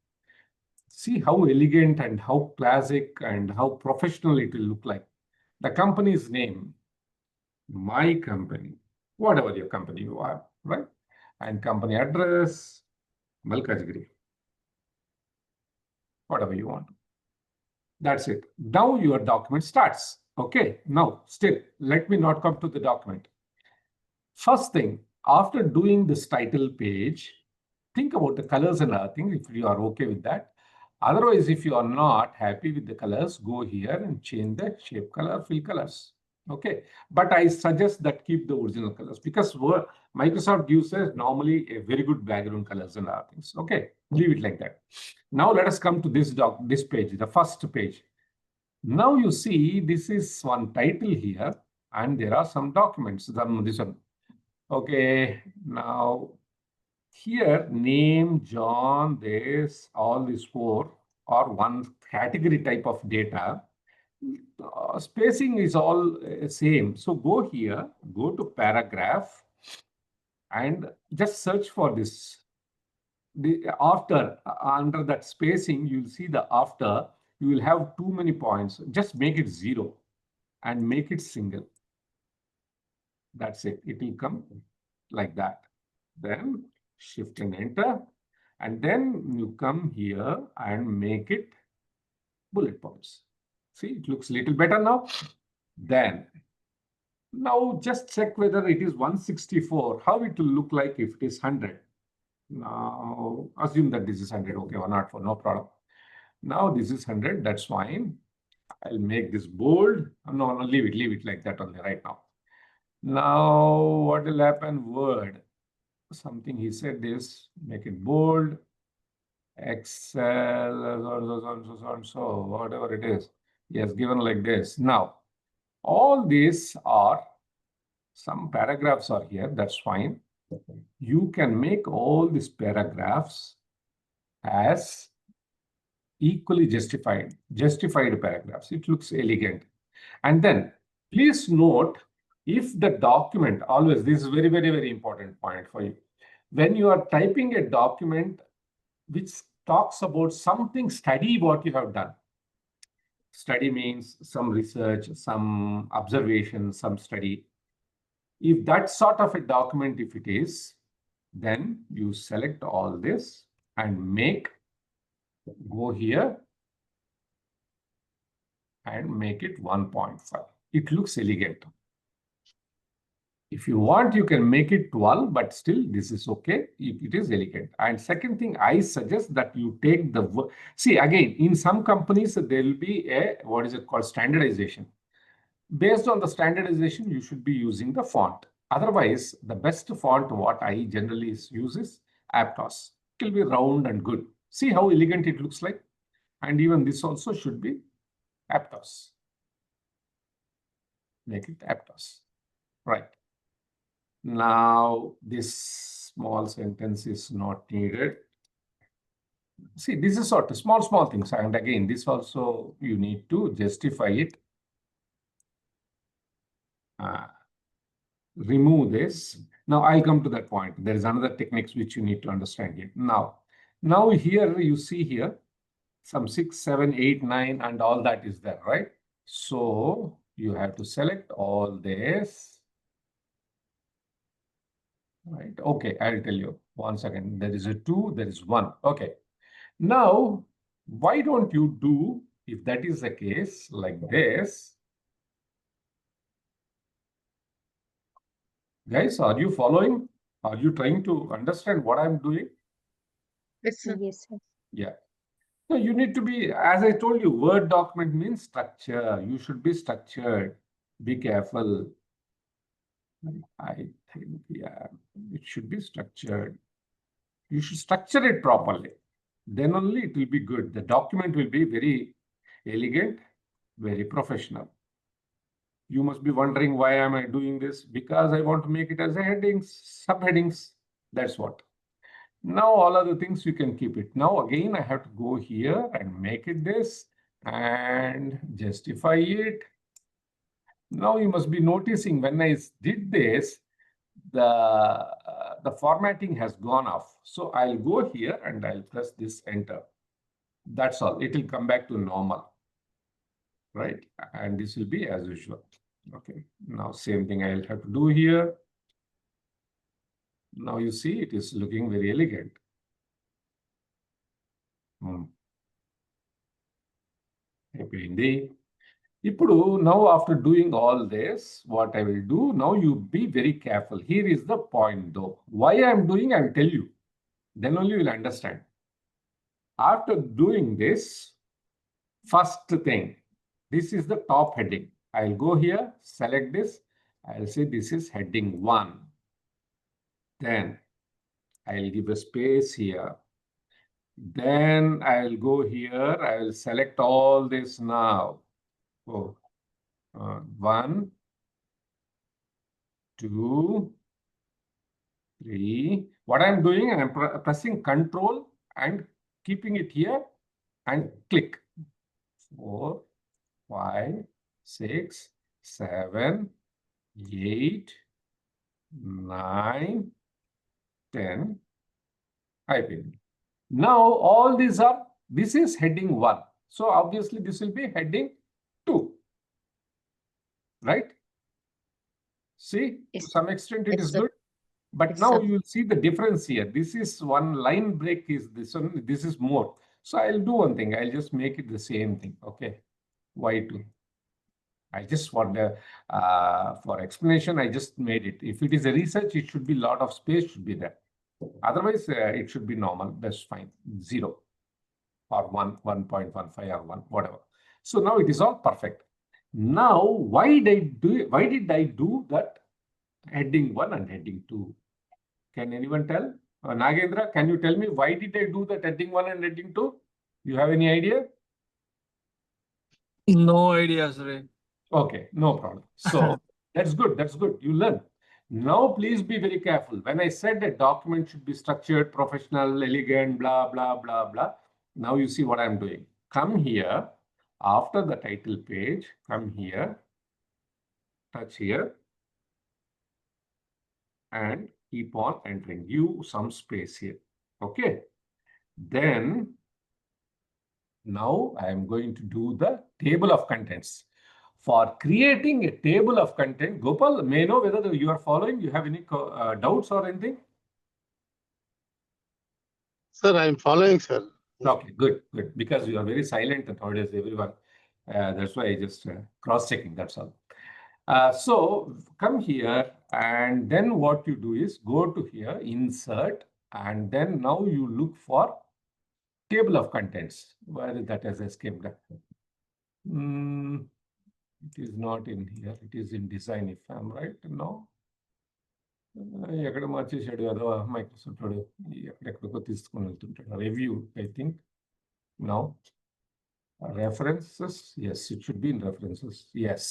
See how elegant and how classic and how professional it will look like. The company's name, my company, whatever your company you are, right? And company address, Malkajgiri, whatever you want. That's it. Now your document starts. Okay, now still, let me not come to the document. First thing, after doing this title page, think about the colors and other things if you are okay with that. Otherwise, if you are not happy with the colors, go here and change the shape color, fill colors. Okay, but I suggest that keep the original colors because Microsoft gives us normally a very good background colors and other things. Okay, leave it like that. Now let us come to this page, the first page. Now you see this is one title here, and there are some documents. This one. Okay, now here name, John, this, all these four are one category type of data. Spacing is all same. So go here, go to paragraph and just search for this. The after, under that spacing, you'll see the after, you will have too many points. Just make it 0 and make it single. That's it. It will come like that. Then shift and enter. And then you come here and make it bullet points. See, it looks a little better now. Then, now just check whether it is 164, how it will look like if it is 100. Now, assume that this is 100. Okay, 104, no problem. Now this is 100, that's fine. I'll make this bold. No, leave it like that only right now. Now, what will happen? Word. Something he said this, make it bold. Excel, so whatever it is, he has given like this. Now, all these are, some paragraphs are here, that's fine. You can make all these paragraphs as equally justified paragraphs. It looks elegant. And then please note, if the document, always, this is very, very, very important point for you. When you are typing a document which talks about something, study what you have done. Study means some research, some observation, some study. If that sort of a document, if it is, then you select all this and go here and make it 1.5. It looks elegant. If you want, you can make it 12, but still this is okay if it is elegant. And second thing, I suggest that you take the, see again, in some companies, there will be a, what is it called, standardization. Based on the standardization, you should be using the font. Otherwise, the best font, what I generally use is Aptos. It will be round and good. See how elegant it looks like? And even this also should be Aptos. Make it Aptos. Right. Now, this small sentence is not needed. See, this is sort of small things. And again, this also you need to justify it. Remove this. Now, I'll come to that point. There is another techniques which you need to understand here. Now here you see here some 6, 7, 8, 9, and all that is there, right? So you have to select all this. Right. Okay, I'll tell you. One second. There is a 2, there is 1. Okay. Now, why don't you do, if that is the case, like this? Guys, are you following? Are you trying to understand what I'm doing? Yes, sir. Yes, sir. Yeah. So you need to be, as I told you, Word document means structure. You should be structured. Be careful. I think, yeah, it should be structured. You should structure it properly. Then only it will be good. The document will be very elegant, very professional. You must be wondering, why am I doing this? Because I want to make it as a headings, subheadings. That's what. Now all other things you can keep it. Now again, I have to go here and make it this and justify it. Now you must be noticing when I did this, the formatting has gone off. So I'll go here and I'll press this enter. That's all. It will come back to normal, right? And this will be as usual. Okay. Now same thing I'll have to do here. Now you see it is looking very elegant. అయిపోయింది. ఇప్పుడు now after doing all this, what I will do, now you be very careful. Here is the point though. Why I am doing, I will tell you. Then only you will understand. After doing this, first thing, this is the top heading. I'll go here, select this. I'll say this is heading 1. Then I'll give a space here. Then I'll go here. I'll select all this now. Oh, 1, 2, 3. What I'm doing, I'm pressing Control and keeping it here and click. 4, 5, 6, 7, 8, 9, 10. Now all these are, this is heading 1. So obviously this will be heading 2. Right? See, Yes, to some extent it yes, is sir. good. But Yes, now sir. you will see the difference here. This is one line break is this one, this is more. So I'll do one thing. I'll just make it the same thing. Okay. Y2. I just want the, for explanation, I just made it. If it is a research, it should be lot of space should be there. Otherwise, it should be normal. That's fine. 0 or 1, 1.15 or 1, whatever. So now it is all perfect. Now, why did I do that heading 1 and heading 2? Can anyone tell? Nagendra, can you tell me why did I do that heading 1 and heading 2? You have any idea? No idea, sir. Okay, no problem. So that's good. That's good. You learn. Now, please be very careful. When I said that document should be structured, professional, elegant, blah, blah, blah, blah. Now you see what I'm doing. Come here. After the title page, come here, touch here, and keep on entering. Give some space here. Okay. Then, now I am going to do the table of contents. For creating a table of content, Gopal, may I know whether you are following? You have any doubts or anything? Sir, I'm following, sir. Okay, good, good. Because you are very silent nowadays, everyone. That's why I just cross-checking, that's all. So come here, and then what you do is go to here, insert, and then now you look for table of contents. Where is that has escaped? It is not in here. It is in design, if I'm right. No. ఎక్కడ మార్చేసాడు అదో Microsoft వాడు ఎక్కడెక్కడికో తీసుకొని వెళ్తుంటాడు review I think now references. Yes, it should be in references. Yes,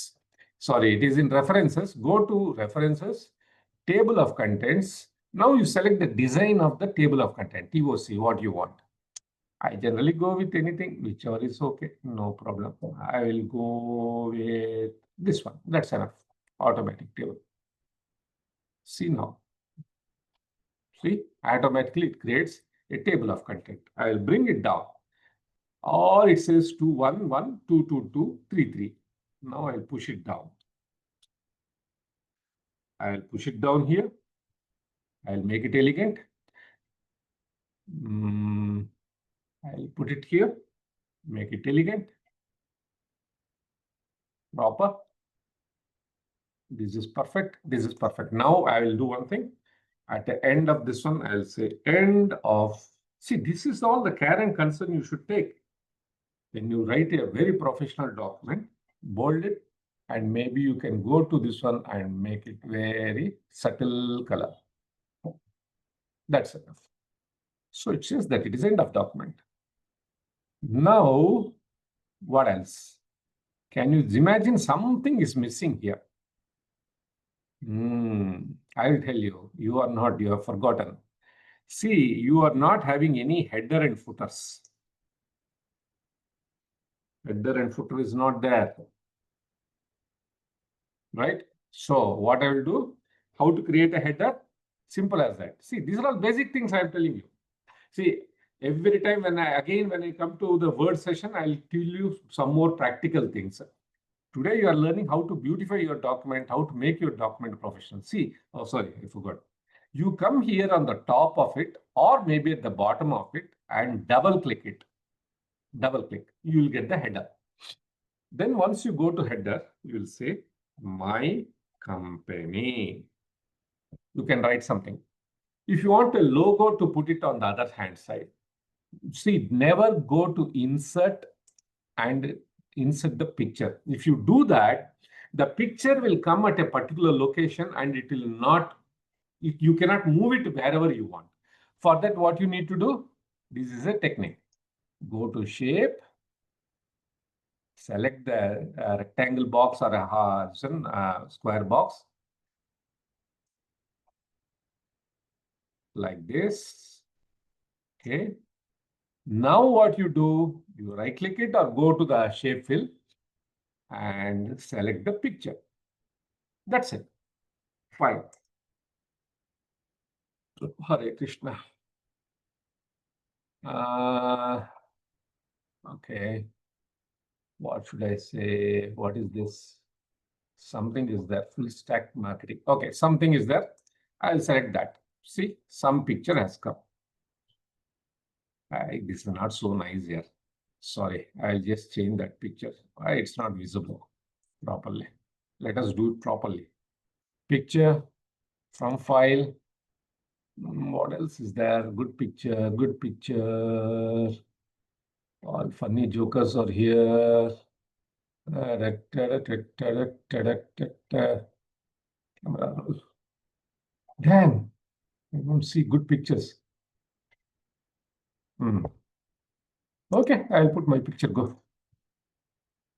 sorry, it is in references. Go to references, table of contents. Now you select the design of the table of content, TOC, what you want. I generally go with anything, whichever is okay, no problem. I will go with this one. That's enough. Automatic table. See now. See, automatically it creates a table of content. I will bring it down. Or it says 2, 1, 1, 2, 2, 2, 3, 3. Now I'll push it down. I'll push it down here. I'll make it elegant. I'll put it here. Make it elegant. Proper. This is perfect. This is perfect. Now I will do one thing. At the end of this one, I'll say end of. See, this is all the care and concern you should take. When you write a very professional document, bold it, And maybe you can go to this one and make it very subtle color. That's enough. So it says that it is end of document. Now, what else? Can you imagine something is missing here? I will tell you, you are not, you have forgotten. See, you are not having any header and footers. Header and footer is not there. Right? So what I will do, how to create a header? Simple as that. See, these are all basic things I am telling you. See, every time when I come to the word session, I'll tell you some more practical things. Today you are learning how to beautify your document, how to make your document professional. See, oh sorry, I forgot. You come here on the top of it or maybe at the bottom of it and double click it. Double click, you will get the header. Then once you go to header, you will say my company. You can write something. If you want a logo to put it on the other hand side, see, never go to insert and insert the picture. If you do that, the picture will come at a particular location and it will not, you cannot move it wherever you want. For that, what you need to do, this is a technique. Go to shape, select the rectangle box or a square box like this. Okay. Now what you do, you right click it or go to the shape fill and select the picture. That's it. Fine. Hare Krishna. Okay. What should I say? What is this? Something is there. Full stack marketing. Okay, something is there. I'll select that. See, some picture has come. This is not so nice here. Sorry, I'll just change that picture. Why it's not visible properly. Let us do it properly. Picture from file. What else is there? Good picture, good picture. All funny jokers are here. Camera roll. Damn, I don't see good pictures. Okay, I'll put my picture. Go.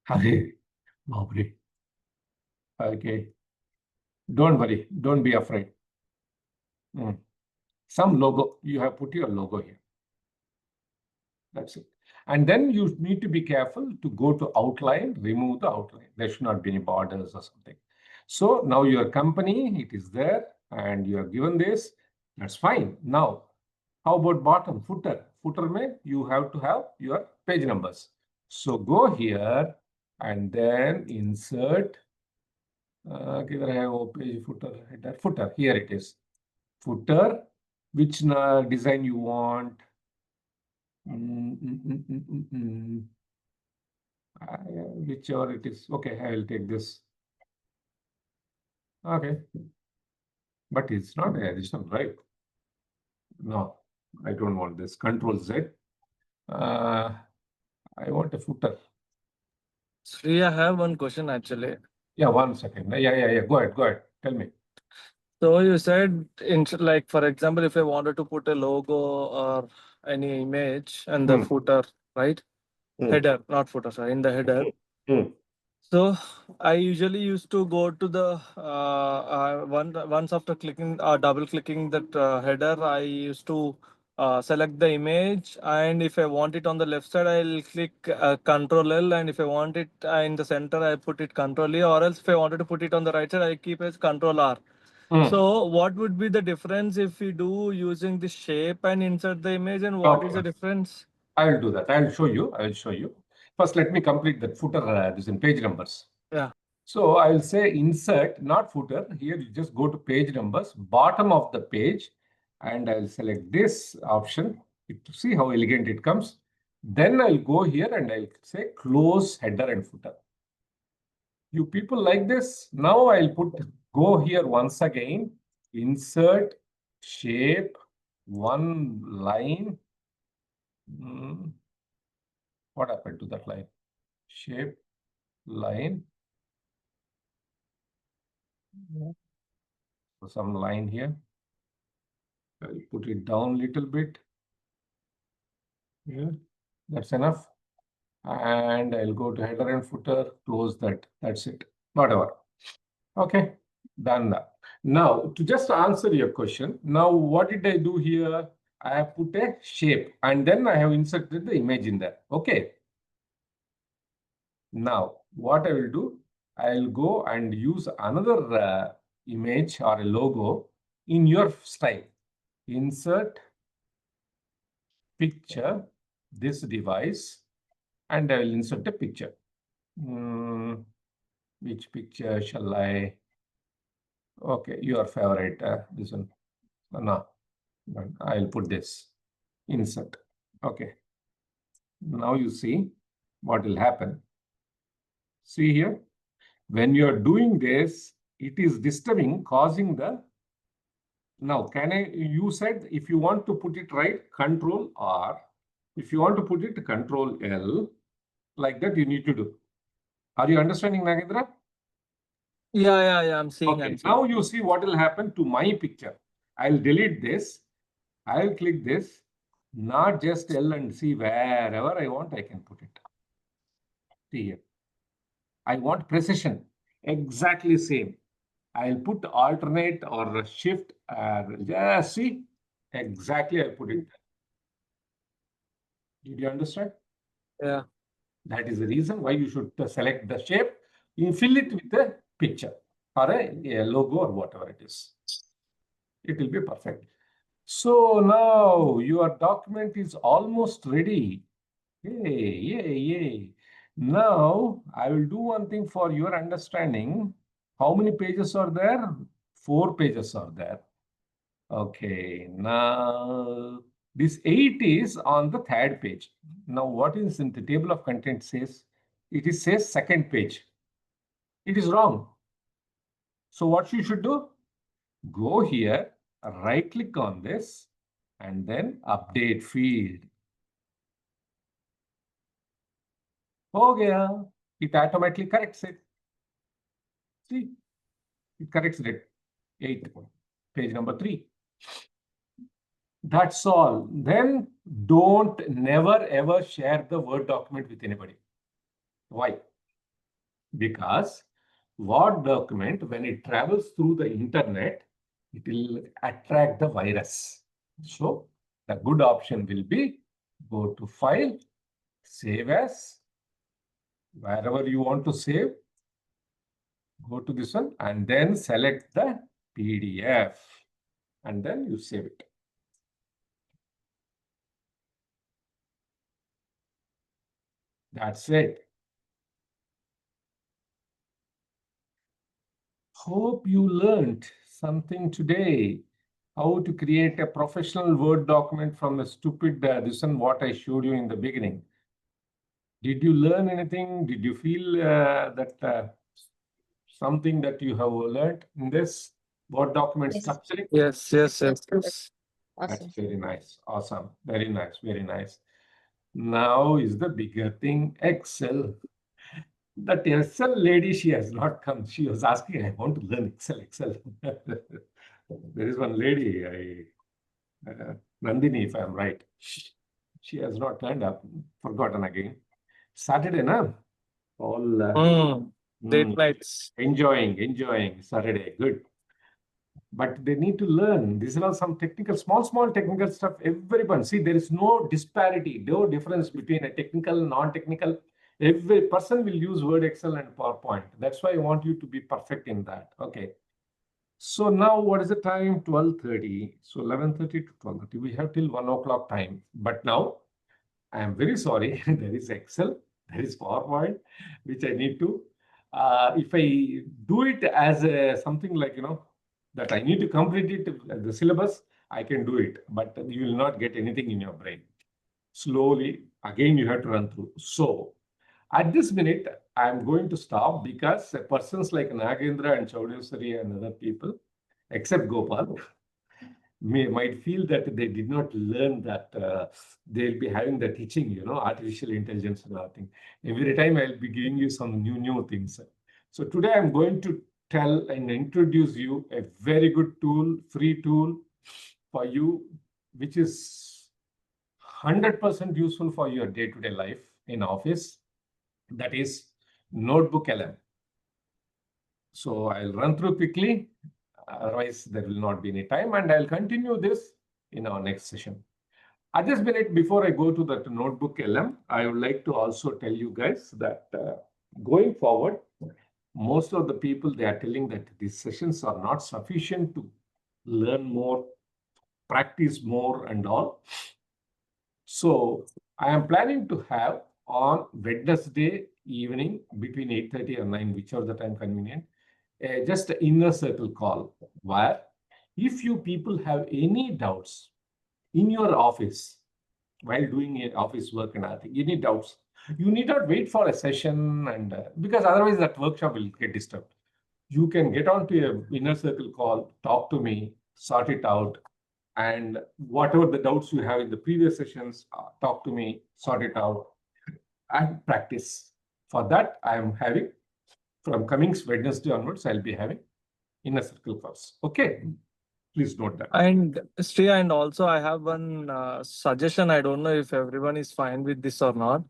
Hare, Babri. Okay. Don't worry. Don't be afraid. Some logo. You have put your logo here. That's it. And then you need to be careful to go to outline, remove the outline. There should not be any borders or something. So now your company, it is there and you are given this. That's fine. Now, how about bottom, footer? Footer may you have to have your page numbers. So go here and then insert. Here I have page footer, header, footer. Here it is. Footer. Which design you want? Whichever it is. Okay, I will take this. Okay. But it's not a additional, right? No, I don't want this. Control Z. I want a footer. Sri, I have one question actually. Yeah, 1 second. Yeah. Go ahead. Tell me. So you said, like for example, if I wanted to put a logo or any image and the footer, right? Header, not footer, sorry, in the header. So I usually used to go to the once after clicking double clicking that header, I used to select the image, and if I want it on the left side, I'll click Control L, and if I want it in the center, I put it Control E, or else if I wanted to put it on the right side, I keep as Control R. So what would be the difference if we do using the shape and insert the image, and what is the difference? I will do that. I will show you. First, let me complete that footer. This in page numbers. Yeah. So I will say insert, not footer. Here you just go to page numbers, bottom of the page, and I'll select this option to see how elegant it comes. Then I'll go here and I'll say close header and footer. You people like this? Now I'll go here once again, insert, shape, one line. What happened to that line? Shape, line. So some line here. I'll put it down a little bit. Yeah, that's enough. And I'll go to header and footer, close that. That's it. Whatever. Okay, done that. Now, to just answer your question, now what did I do here? I have put a shape and then I have inserted the image in there. Okay. Now, what I will do, I'll go and use another image or a logo in your style. Insert picture, this device, and I will insert a picture. Which picture shall I? Okay, your favorite, this one. No, I'll put this. Insert. Okay. Now you see what will happen. See here, when you are doing this, it is disturbing, causing the. Now, you said if you want to put it right, Control R. If you want to put it Control L, like that you need to do. Are you understanding, Nagendra? Yeah, I'm seeing. Okay, now you see what will happen to my picture. I'll delete this. I'll click this, not just L and C, wherever I want, I can put it. See here. I want precision, exactly same. I'll put alternate or shift, just see, exactly I put it. Did you understand? Yeah. That is the reason why you should select the shape, you fill it with a picture or a logo or whatever it is. It will be perfect. So now your document is almost ready. Yay. Now I will do one thing for your understanding. How many pages are there? 4 pages are there. Okay, now this 8 is on the 3rd page. Now what is in the table of contents says? It is says 2nd page. It is wrong. So what you should do? Go here, right click on this and then update field. हो गया. It automatically corrects it. See, it corrects it. 8, page number 3. That's all. Then don't never ever share the Word document with anybody. Why? Because Word document, when it travels through the internet, it will attract the virus. So the good option will be go to File, Save As, wherever you want to save, go to this one and then select the PDF and then you save it. That's it. Hope you learned something today. How to create a professional Word document from a stupid this one what I showed you in the beginning. Did you learn anything? Did you feel that something that you have learned in this Word document Yes. structuring? Yes. Awesome. That's very nice. Awesome. Very nice. Very nice. Now is the bigger thing, Excel. That Excel lady, she has not come. She was asking, I want to learn Excel. There is one lady, Nandini, if I'm right. She has not turned up. Forgotten again. Saturday, na? All Date nights. enjoying Saturday. Good. But they need to learn. These are all some technical, small technical stuff. Everyone, see, there is no disparity, no difference between a technical, non-technical. Every person will use Word, Excel, and PowerPoint. That's why I want you to be perfect in that. Okay. So now what is the time? 12:30. So 11:30 to 12:30. We have till 1 o'clock time. But now I am very sorry. There is Excel, there is PowerPoint, which I need to. If I do it as something like, that I need to complete it, the syllabus, I can do it. But you will not get anything in your brain. Slowly, again, you have to run through. So at this minute, I'm going to stop because persons like Nagendra and Chaudhary and other people, except Gopal, might feel that they did not learn that they'll be having the teaching, artificial intelligence and other thing. Every time I'll be giving you some new things. So today I'm going to tell and introduce you a very good tool, free tool for you, which is 100% useful for your day-to-day life in office. That is Notebook LM. So I'll run through quickly, otherwise there will not be any time, and I'll continue this in our next session. At this minute, before I go to that Notebook LM, I would like to also tell you guys that going forward, most of the people, they are telling that these sessions are not sufficient to learn more, practice more and all. So I am planning to have on Wednesday evening between 8:30 and 9, whichever the time convenient, just an inner circle call where if you people have any doubts in your office while doing your office work and other any doubts, you need not wait for a session, and because otherwise that workshop will get disturbed. You can get onto a inner circle call, talk to me, sort it out, and whatever the doubts you have in the previous sessions, talk to me, sort it out, and practice. For that, I am having from coming Wednesday onwards, I'll be having inner circle calls. Okay, please note that. And Sri, and also I have one suggestion. I don't know if everyone is fine with this or not.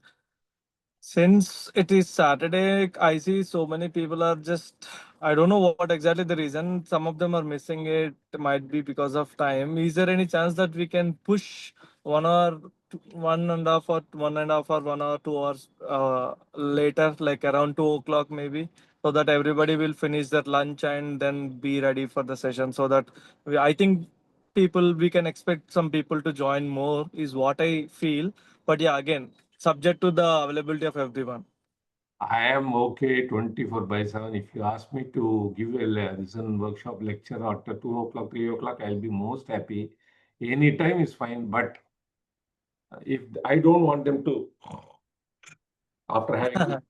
Since it is Saturday, I see so many people are just, I don't know what exactly the reason. Some of them are missing it. Might be because of time. Is there any chance that we can push 1 hour, 1.5 or 1.5 or 1 hour, 2 hours later, like around 2 o'clock maybe, so that everybody will finish their lunch and then be ready for the session, so that I think we can expect some people to join more is what I feel. But yeah, again, subject to the availability of everyone. I am okay 24/7. If you ask me to give a listen workshop lecture after 2 o'clock, 3 o'clock, I'll be most happy. Any time is fine, but if I don't want them to, after having,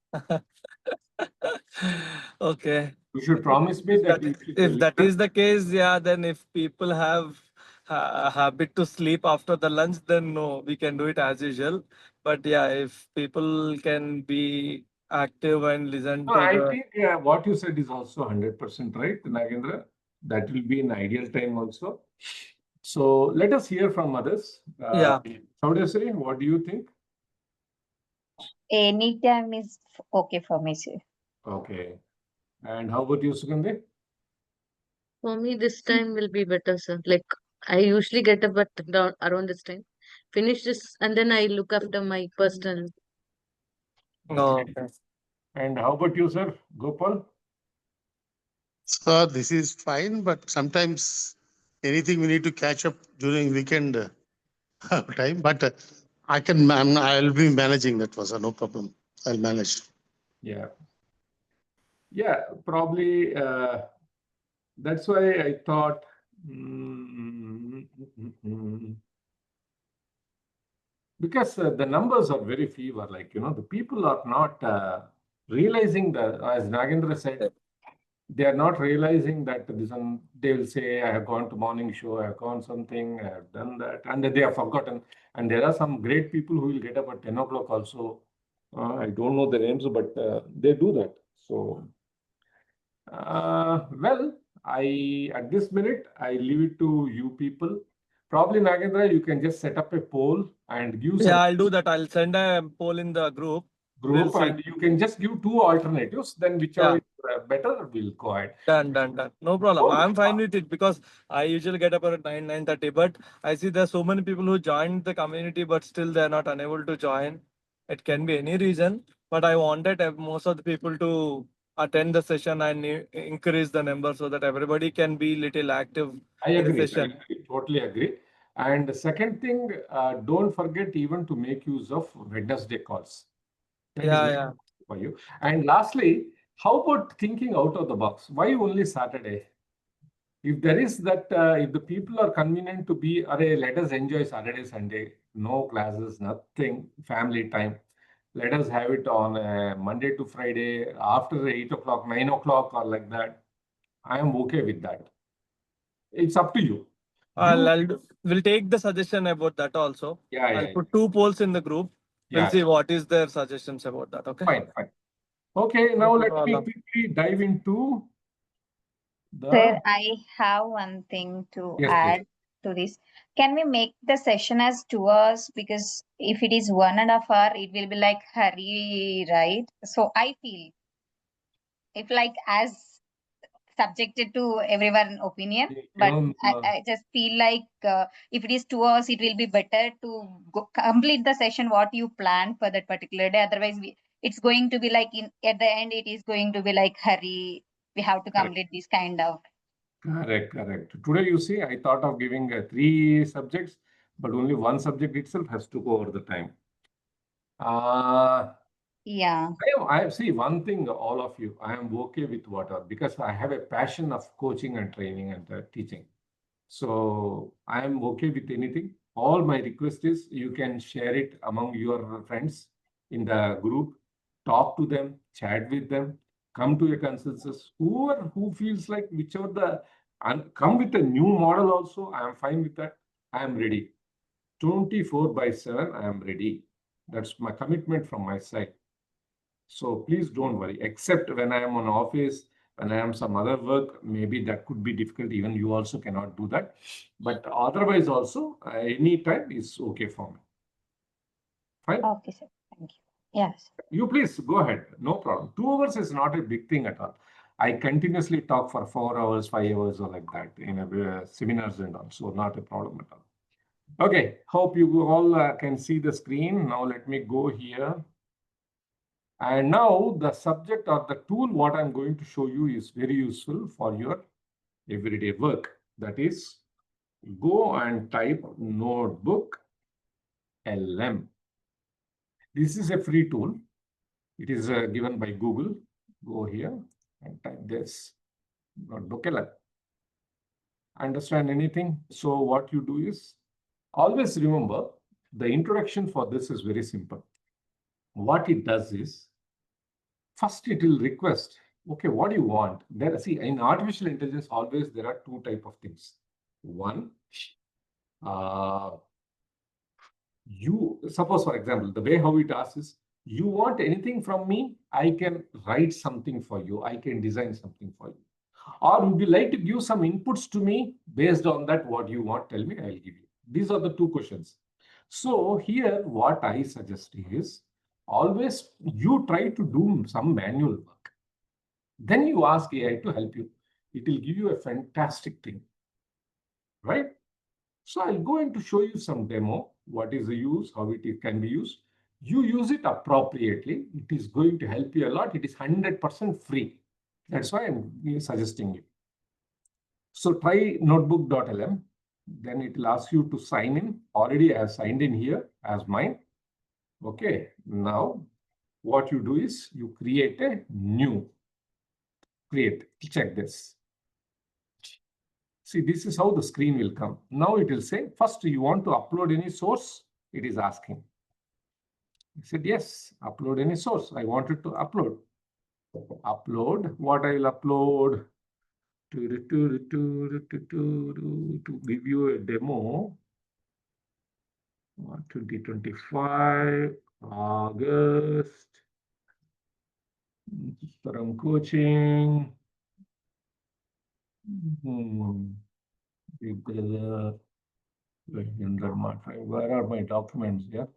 Okay. you should promise me that If that is the case, yeah, then if people have a habit to sleep after the lunch, then no, we can do it as usual. But yeah, if people can be active and listen No, to I the think what you said is also 100% right, Nagendra. That will be an ideal time also. So let us hear from others. yeah. Saudesri, what do you think? Anytime is okay for me, sir. Okay. And how about you, Sugandhi? For me, this time will be better, sir. Like I usually get up at around this time, finish this, and then I look after my personal. No. Okay. And how about you, sir? Gopal? So this is fine, but sometimes anything we need to catch up during weekend time. But I'll be managing that, was no problem. I'll manage. Yeah. Yeah, probably that's why I thought because the numbers are very fewer, like, the people are not realizing that, as Nagendra said, they are not realizing that this one, they will say, I have gone to morning show, I have gone something, I have done that, and they have forgotten. And there are some great people who will get up at 10 o'clock also. I don't know the names, but they do that. So, well, at this minute, I leave it to you people. Probably, Nagendra, you can just set up a poll and give some Yeah, I'll do that. I'll send a poll in the group. We'll see. and you can just give two alternatives. Then whichever Yeah. is better, we'll go ahead. Done. No problem. Oh, I'm fine with it because I usually get up at 9:30. But I see there's so many people who joined the community, but still they're not unable to join. It can be any reason, but I wanted most of the people to attend the session and increase the number so that everybody can be little active I in the agree. session. Totally agree. And the second thing, don't forget even to make use of Wednesday calls. That is very Yeah. important for you. And lastly, how about thinking out of the box? Why only Saturday? If there is that, if the people are convenient to be, let us enjoy Saturday, Sunday, no classes, nothing, family time. Let us have it on Monday to Friday after 8 o'clock, 9 o'clock, or like that. I am okay with that. It's up to you. We'll take the suggestion about that also. I'll put 2 polls in the group. We'll see what is their suggestions about that. Okay. Fine. Okay, now let me quickly dive into Sir, I have one thing to Yes, please. add to this. Can we make the session as 2 hours? Because if it is 1.5 hour, it will be like hurry, right? So I feel if like as subjected to everyone opinion, but I just feel like if it is 2 hours, it will be better to complete the session what you plan for that particular day. Otherwise, it's going to be like at the end, it is going to be like hurry. We have to complete this kind of. Correct, correct. Today, you see, I thought of giving 3 subjects, but only one subject itself has to go over the time. Yeah. I see one thing, all of you, I am okay with whatever, because I have a passion of coaching and training and teaching. So I am okay with anything. All my request is you can share it among your friends in the group, talk to them, chat with them, come to a consensus. Whoever who feels like whichever and come with a new model also, I am fine with that. I am ready. 24/7, I am ready. That's my commitment from my side. So please don't worry, except when I am on office, when I am some other work, maybe that could be difficult. Even you also cannot do that. But otherwise also, any time is okay for me. Fine? Okay, sir. Thank you. Yes. You please go ahead. No problem. 2 hours is not a big thing at all. I continuously talk for 4 hours, 5 hours or like that in seminars and all. So not a problem at all. Okay. Hope you all can see the screen. Now let me go here. And now the subject or the tool what I'm going to show you is very useful for your everyday work. That is, go and type notebook LM. This is a free tool. It is given by Google. Go here and type this notebook LM. Understand anything? So what you do is always remember the introduction for this is very simple. What it does is first it will request, okay, what do you want? There, see, in artificial intelligence, always there are 2 type of things. One, you suppose, for example, the way how it asks is, you want anything from me? I can write something for you. I can design something for you. Or would you like to give some inputs to me based on that? What you want? Tell me, I'll give you. These are the 2 questions. So here, what I suggest is always you try to do some manual work. Then you ask AI to help you. It will give you a fantastic thing, right? So I'll go in to show you some demo, what is the use, how it can be used. You use it appropriately. It is going to help you a lot. It is 100% free. That's why I'm suggesting it. So try notebook.lm. Then it will ask you to sign in. Already I have signed in here as mine. Okay. Now what you do is you create a new. Check this. See, this is how the screen will come. Now it will say, first, you want to upload any source? It is asking. I said, yes, upload any source. I wanted to upload. Upload. What I will upload? To give you a demo. 2025, August. From coaching. Where are my documents? Yeah.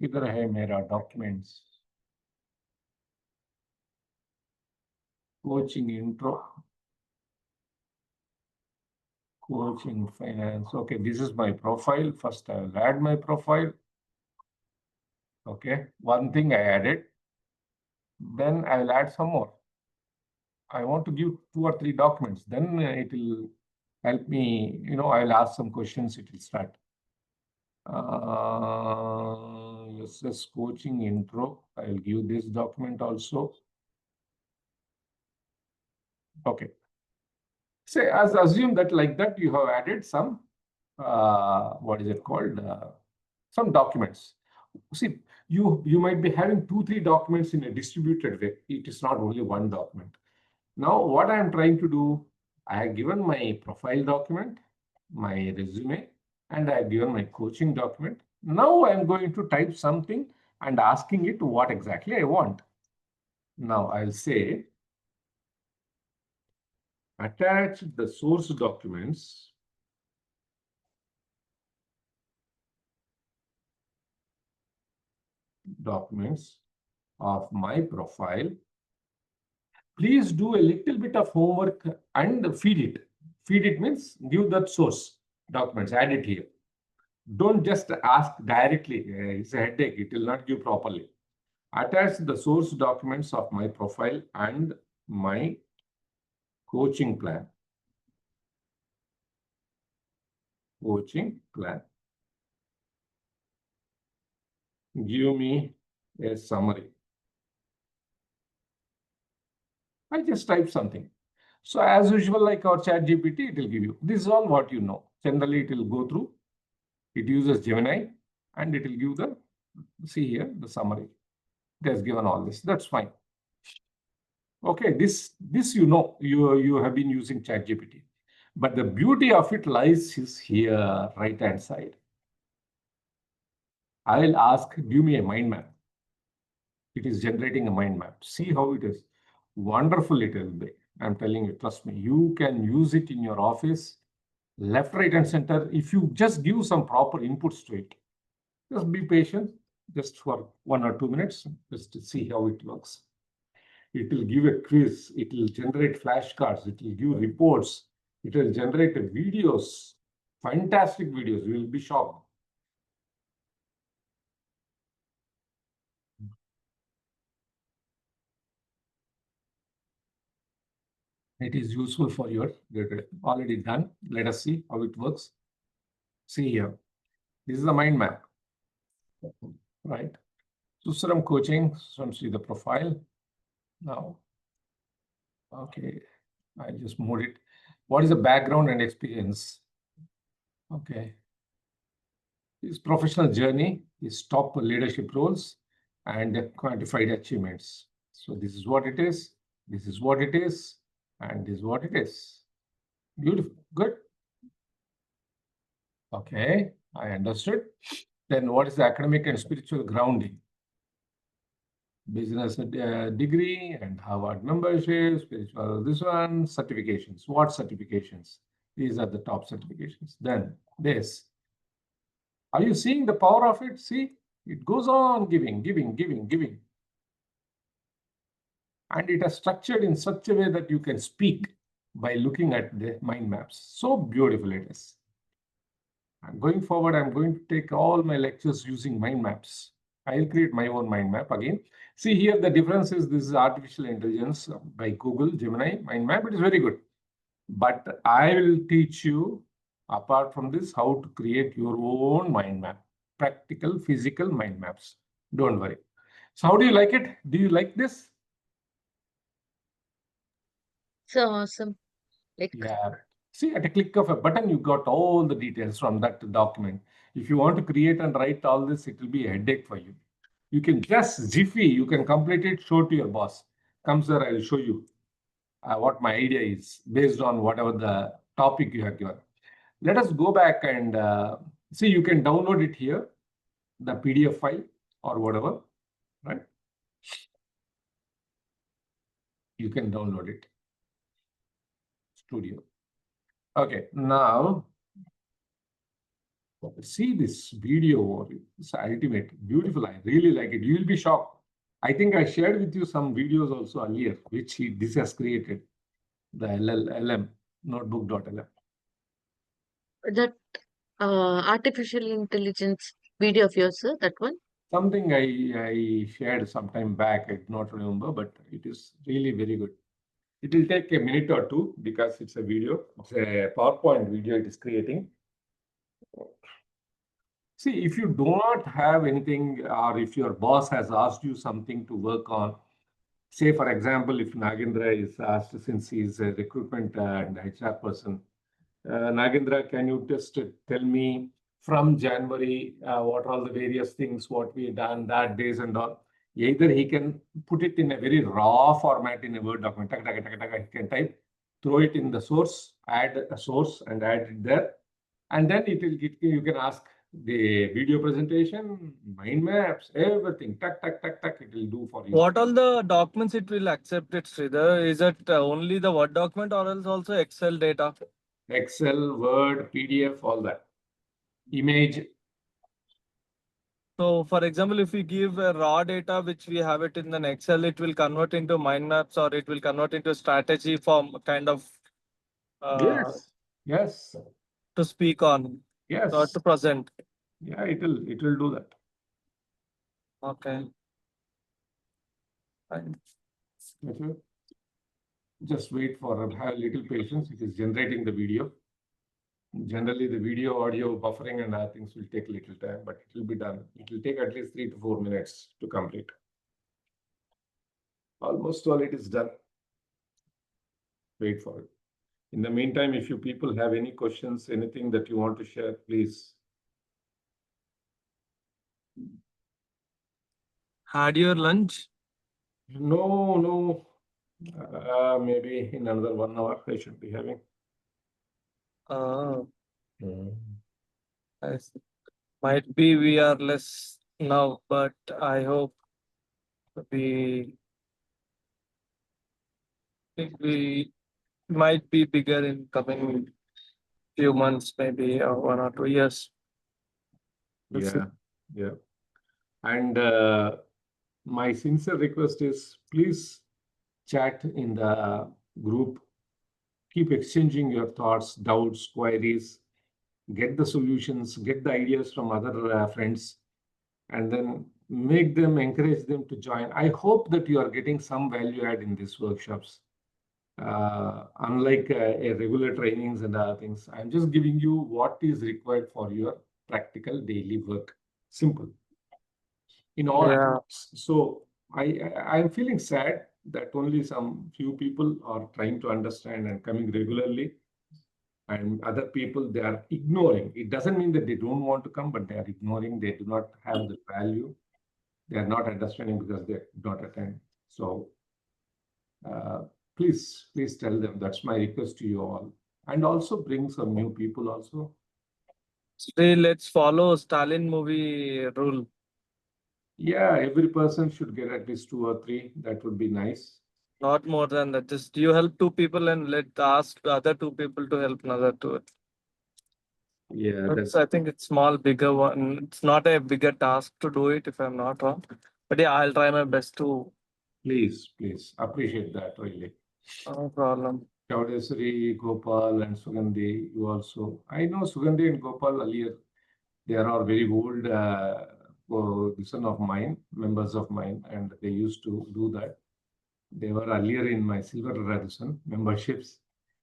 किधर है मेरा documents? Coaching intro. Coaching finance. Okay, this is my profile. First, I will add my profile. Okay, one thing I added. Then I will add some more. I want to give 2 or 3 documents. Then it will help me. You know, I will ask some questions. It will start. Yes, coaching intro. I will give this document also. Okay. Say, as assume that like that you have added some, what is it called? Some documents. See, you might be having 2, 3 documents in a distributed way. It is not only one document. Now, what I am trying to do, I have given my profile document, my resume, and I have given my coaching document. Now I am going to type something and asking it what exactly I want. Now I'll say, attach the source documents of my profile. Please do a little bit of homework and feed it. Feed it means give that source documents, add it here. Don't just ask directly. It's a headache. It will not give properly. Attach the source documents of my profile and my coaching plan. Coaching plan. Give me a summary. I just type something. So as usual, like our chat GPT, it will give you. This is all what you know. Generally, it will go through. It uses Gemini and it will give the, see here, the summary. It has given all this. That's fine. Okay, this you know, you have been using ChatGPT. But the beauty of it lies is here, right-hand side. I'll ask, give me a mind map. It is generating a mind map. See how it is. Wonderful it will be. I'm telling you, trust me. You can use it in your office, left, right, and center. If you just give some proper inputs to it, just be patient, just for 1 or 2 minutes, just to see how it works. It will give a quiz. It will generate flashcards. It will give reports. It will generate videos, fantastic videos. You will be shocked. It is useful for your already done. Let us see how it works. See here. This is the mind map, right? Susaram coaching. So see the profile now. Okay, I just moved it. What is the background and experience? Okay. His professional journey, his top leadership roles, and quantified achievements. So this is what it is. This is what it is, and this is what it is. Beautiful. Good. Okay, I understood. Then what is the academic and spiritual grounding? Business degree and Harvard membership, spiritual, this one, certifications. What certifications? These are the top certifications. Then this. Are you seeing the power of it? See, it goes on giving, giving, giving, giving. And it is structured in such a way that you can speak by looking at the mind maps. So beautiful it is. And going forward, I'm going to take all my lectures using mind maps. I'll create my own mind map again. See here, the difference is this is artificial intelligence by Google, Gemini, mind map. It is very good. But I will teach you, apart from this, how to create your own mind map, practical, physical mind maps. Don't worry. So how do you like it? Do you like this? So awesome. Like, yeah. See, at a click of a button, you got all the details from that document. If you want to create and write all this, it will be a headache for you. You can just jiffy, you can complete it, show to your boss. Come, sir, I will show you what my idea is based on whatever the topic you have given. Let us go back and see, you can download it here, the PDF file or whatever, right? You can download it. Studio. Okay, now see this video. It's ultimate, beautiful. I really like it. You will be shocked. I think I shared with you some videos also earlier, which this has created, the LM notebook.lm. that artificial intelligence video of yours, sir, that one? Something I shared some time back. I do not remember, but it is really very good. It will take a minute or two because it's a video. It's a PowerPoint video it is creating. See, if you do not have anything, or if your boss has asked you something to work on, say, for example, if Nagendra is asked, since he is a recruitment and HR person, Nagendra, can you just tell me from January, what are all the various things, what we done that days and all? Either he can put it in a very raw format in a Word document, he can type, throw it in the source, add a source and add it there. And then it will get, you can ask the video presentation, mind maps, everything. Tuck, tuck, tuck, tuck. It will do for you. What all the documents it will accept it, Sridhar? Is it only the Word document or else also Excel data? Excel, Word, PDF, all that. Image. So, for example, if we give a raw data which we have it in an Excel, it will convert into mind maps or it will convert into strategy form kind of Yes. Yes. to speak on or Yes. to present. Yeah, it will do that. Okay. Fine. Okay. Just wait for have a little patience. It is generating the video. Generally, the video, audio buffering and other things will take a little time, but it will be done. It will take at least 3 to 4 minutes to complete. Almost all it is done. Wait for it. In the meantime, if you people have any questions, anything that you want to share, please. Had your lunch? No. Maybe in another 1 hour I should be having. I see. Might be we are less now, but I hope we might be bigger in coming few months, maybe 1 or 2 years. We'll see. Yeah. And my sincere request is please chat in the group. Keep exchanging your thoughts, doubts, queries. Get the solutions, get the ideas from other friends, and then encourage them to join. I hope that you are getting some value add in these workshops. Unlike a regular trainings and other things, I'm just giving you what is required for your practical daily work. Simple. In all aspects. So I'm feeling sad that only some few people are trying to understand and coming regularly, and other people they are ignoring. It doesn't mean that they don't want to come, but they are ignoring. They do not have the value. They are not understanding because they do not attend. So please tell them. That's my request to you all, and also bring some new people also. Today, let's follow Stalin movie rule. Yeah, every person should get at least 2 or 3. That would be nice. Not more than that. Just you help 2 people and let ask the other 2 people to help another 2. Yeah, I think it's small, bigger one. It's not a bigger task to do it if I'm not wrong. But yeah, I'll try my best to. Please appreciate that really. No problem. Chaudhary, Gopal, and Sugandhi, you also. I know Sugandhi and Gopal earlier. They are very old son of mine, members of mine, and they used to do that. They were earlier in my Silver Radisson memberships.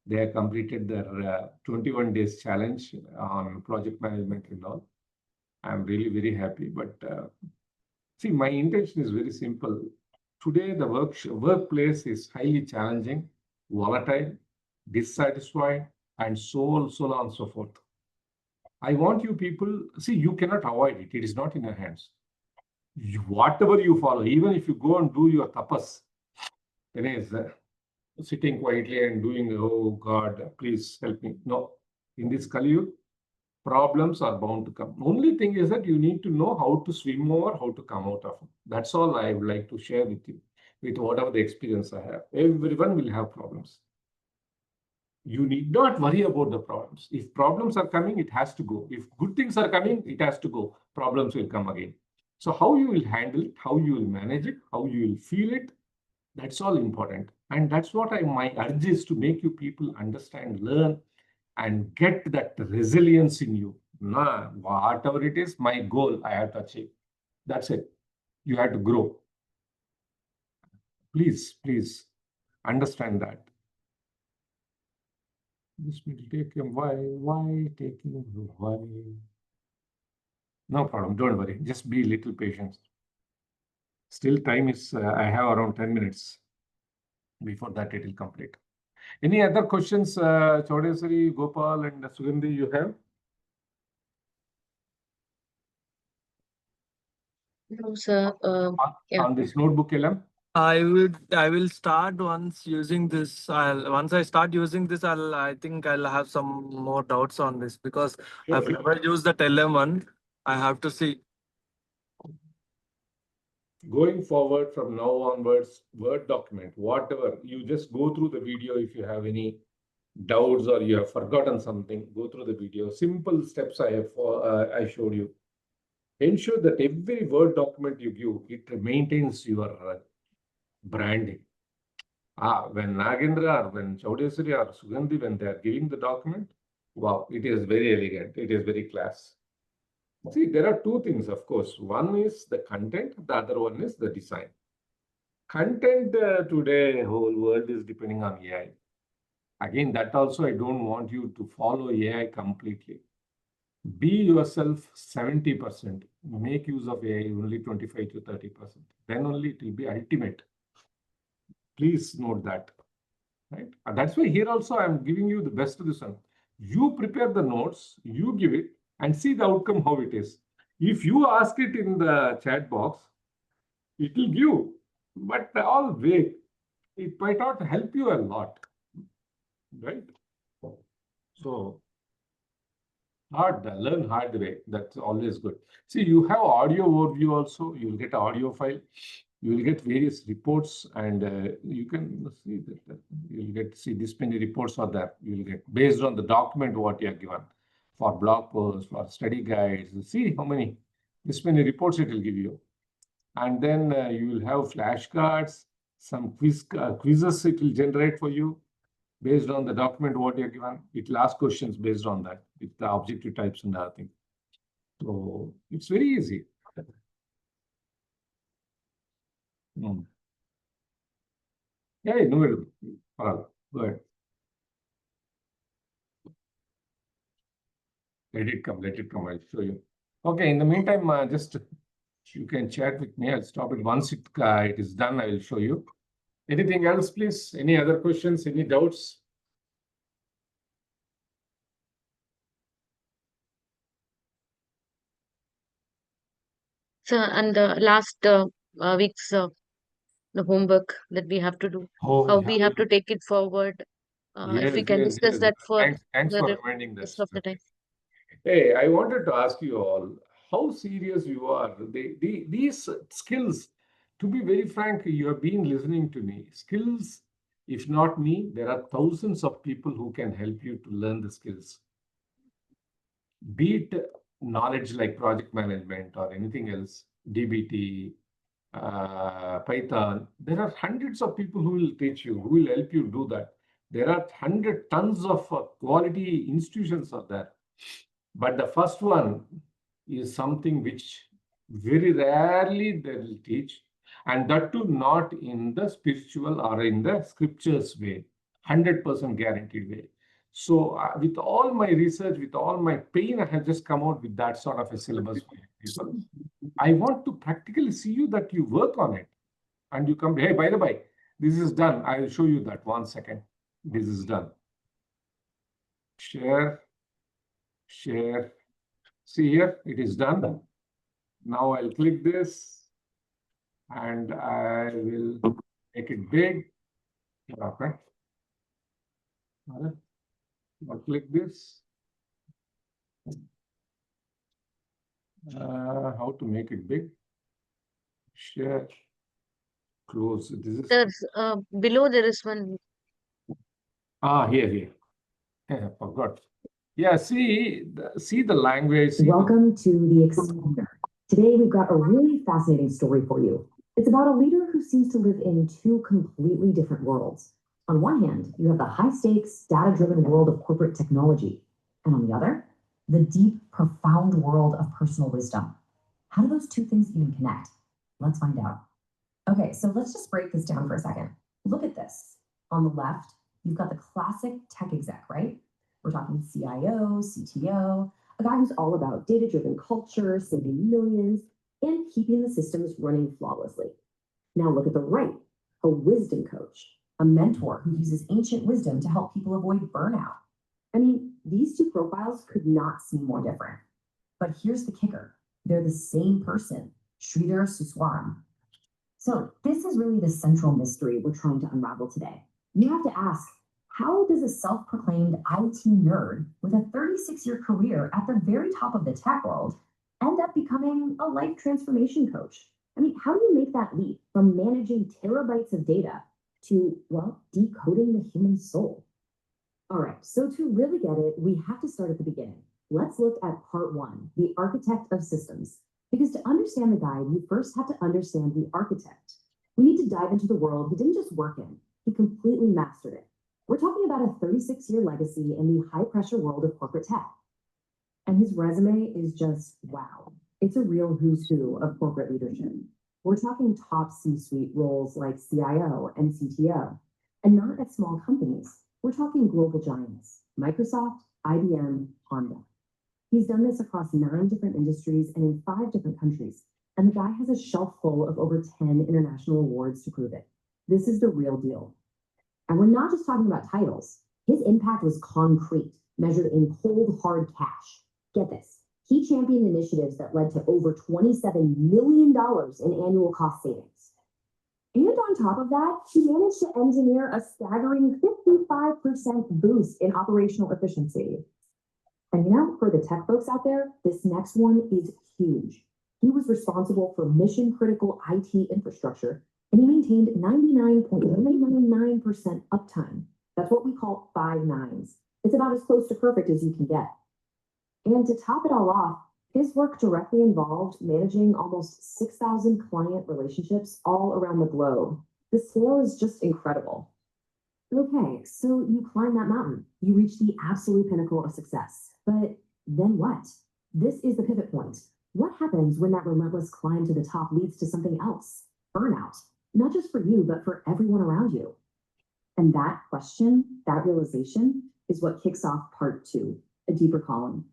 They have completed their 21 days challenge on project management and all. I'm really very happy. But see, my intention is very simple. Today, the workplace is highly challenging, volatile, dissatisfied, and so on and so forth. I want you people, see, you cannot avoid it. It is not in your hands. Whatever you follow, even if you go and do your tapas, sitting quietly and doing, oh God, please help me. No, in this Kali Yuga, problems are bound to come. Only thing is that you need to know how to swim over, how to come out of it. That's all I would like to share with you, with whatever the experience I have. Everyone will have problems. You need not worry about the problems. If problems are coming, it has to go. If good things are coming, it has to go. Problems will come again. So how you will handle it, how you will manage it, how you will feel it, that's all important. And that's what my urge is to make you people understand, learn, and get that resilience in you. Whatever it is, my goal I have to achieve. That's it. You have to grow. Please understand that. This will take him. Why taking why? No problem. Don't worry. Just be a little patient. Still time is, I have around 10 minutes. Before that, it will complete. Any other questions, Chaudhary, Gopal, and Sugandhi, you have? No, sir. Yeah. On this notebook, LM? I will start once using this. Once I start using this, I think I'll have some more doubts on this because I've never used the LM one. I have to see. Going forward from now onwards, Word document, whatever, you just go through the video. If you have any doubts or you have forgotten something, go through the video. Simple steps I showed you. Ensure that every Word document you give, it maintains your branding. When Nagendra or when Chaudesari or Sugandhi, when they are giving the document, wow, it is very elegant. It is very class. See, there are two things, of course. One is the content, the other one is the design. Content today, whole world is depending on AI. Again, that also I don't want you to follow AI completely. Be yourself 70%. Make use of AI only 25 to 30%. Then only it will be ultimate. Please note that. Right? And that's why here also I'm giving you the best of this one. You prepare the notes, you give it, and see the outcome how it is. If you ask it in the chat box, it will give, but all vague. It might not help you a lot, right? So learn hard way. That's always good. See, you have audio overview also. You'll get audio file. You will get various reports, and you can see that you'll get see this many reports are there. You'll get based on the document what you are given for blog posts, for study guides. See how many this many reports it will give you, and then you will have flashcards, some quizzes it will generate for you based on the document what you are given. It will ask questions based on that with the objective types and other things. So it's very easy. Yeah, no, go ahead. Let it come, I'll show you. Okay, in the meantime, just you can chat with me. I'll stop it. Once it is done, I will show you. Anything else, please? Any other questions? Any doubts? So, and the last week's the homework that we have to do, how we have to take it forward. If we can discuss that for Thanks for the reminding that. rest of the time. Hey, I wanted to ask you all how serious you are. These skills, to be very frank, you have been listening to me. Skills, if not me, there are thousands of people who can help you to learn the skills. Be it knowledge like project management or anything else, DBT, Python, there are hundreds of people who will teach you, who will help you do that. There are 100 tons of quality institutions are there. But the first one is something which very rarely they will teach, and that too not in the spiritual or in the scriptures way, 100% guaranteed way. So with all my research, with all my pain, I have just come out with that sort of a syllabus for people. I want to practically see you that you work on it and you come, hey, by the way, this is done. I will show you that 1 second. This is done. Share. See here, it is done. Now I'll click this and I will make it big. Okay. I'll click this. How to make it big? Share. Close. This is There's below there is one. here. I forgot. Yeah, see the language. Welcome to The Explainer. Today we've got a really fascinating story for you. It's about a leader who seems to live in two completely different worlds. On one hand, you have the high-stakes, data-driven world of corporate technology. And on the other, the deep, profound world of personal wisdom. How do those two things even connect? Let's find out. Okay, so let's just break this down for a second. Look at this. On the left, you've got the classic tech exec, right? We're talking CIO, CTO, a guy who's all about data-driven culture, saving millions, and keeping the systems running flawlessly. Now look at the right, a wisdom coach, a mentor who uses ancient wisdom to help people avoid burnout. I mean, these two profiles could not seem more different. But here's the kicker. They're the same person, Sridhar Suswaram. So this is really the central mystery we're trying to unravel today. You have to ask, how does a self-proclaimed IT nerd with a 36-year career at the very top of the tech world end up becoming a life transformation coach. I mean, how do you make that leap from managing terabytes of data to, well, decoding the human soul? All right, so to really get it, we have to start at the beginning. Let's look at part one, the architect of systems. Because to understand the guide, you first have to understand the architect. We need to dive into the world he didn't just work in, he completely mastered it. We're talking about a 36-year legacy in the high-pressure world of corporate tech. And his resume is just wow. It's a real who's who of corporate leadership. We're talking top C-suite roles like CIO and CTO, and not at small companies. We're talking global giants, Microsoft, IBM, Honda. He's done this across 9 different industries and in 5 different countries. And the guy has a shelf full of over 10 international awards to prove it. This is the real deal. And we're not just talking about titles. His impact was concrete, measured in cold, hard cash. Get this. He championed initiatives that led to over $27 million in annual cost savings. And on top of that, he managed to engineer a staggering 55% boost in operational efficiency. And for the tech folks out there, this next one is huge. He was responsible for mission-critical IT infrastructure, and he maintained 99.99% uptime. That's what we call 5 nines. It's about as close to perfect as you can get. And to top it all off, his work directly involved managing almost 6,000 client relationships all around the globe. The scale is just incredible. Okay, so you climb that mountain. You reach the absolute pinnacle of success. But then what? This is the pivot point. What happens when that relentless climb to the top leads to something else? Burnout. Not just for you, but for everyone around you. And that question, that realization, is what kicks off part 2, a deeper column.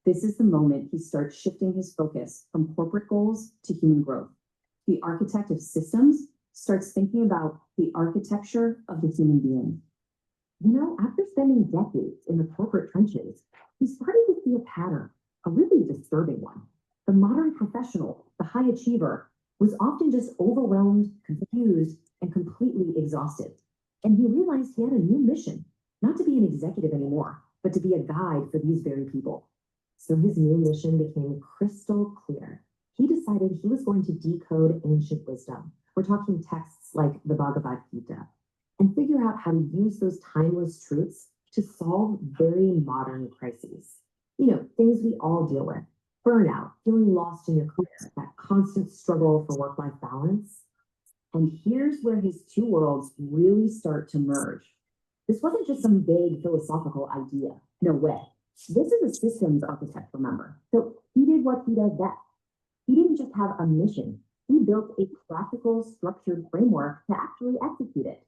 This is the moment he starts shifting his focus from corporate goals to human growth. The architect of systems starts thinking about the architecture of the human being. After spending decades in the corporate trenches, he's starting to see a pattern, a really disturbing one. The modern professional, the high achiever, was often just overwhelmed, confused, and completely exhausted. And he realized he had a new mission, not to be an executive anymore, but to be a guide for these very people. So his new mission became crystal clear. He decided he was going to decode ancient wisdom. We're talking texts like the Bhagavad Gita, and figure out how to use those timeless truths to solve very modern crises. Things we all deal with. Burnout, feeling lost in your career, that constant struggle for work-life balance. And here's where his 2 worlds really start to merge. This wasn't just some vague philosophical idea. No way. This is a systems architect, remember? So he did what he does best. He didn't just have a mission. He built a practical, structured framework to actually execute it.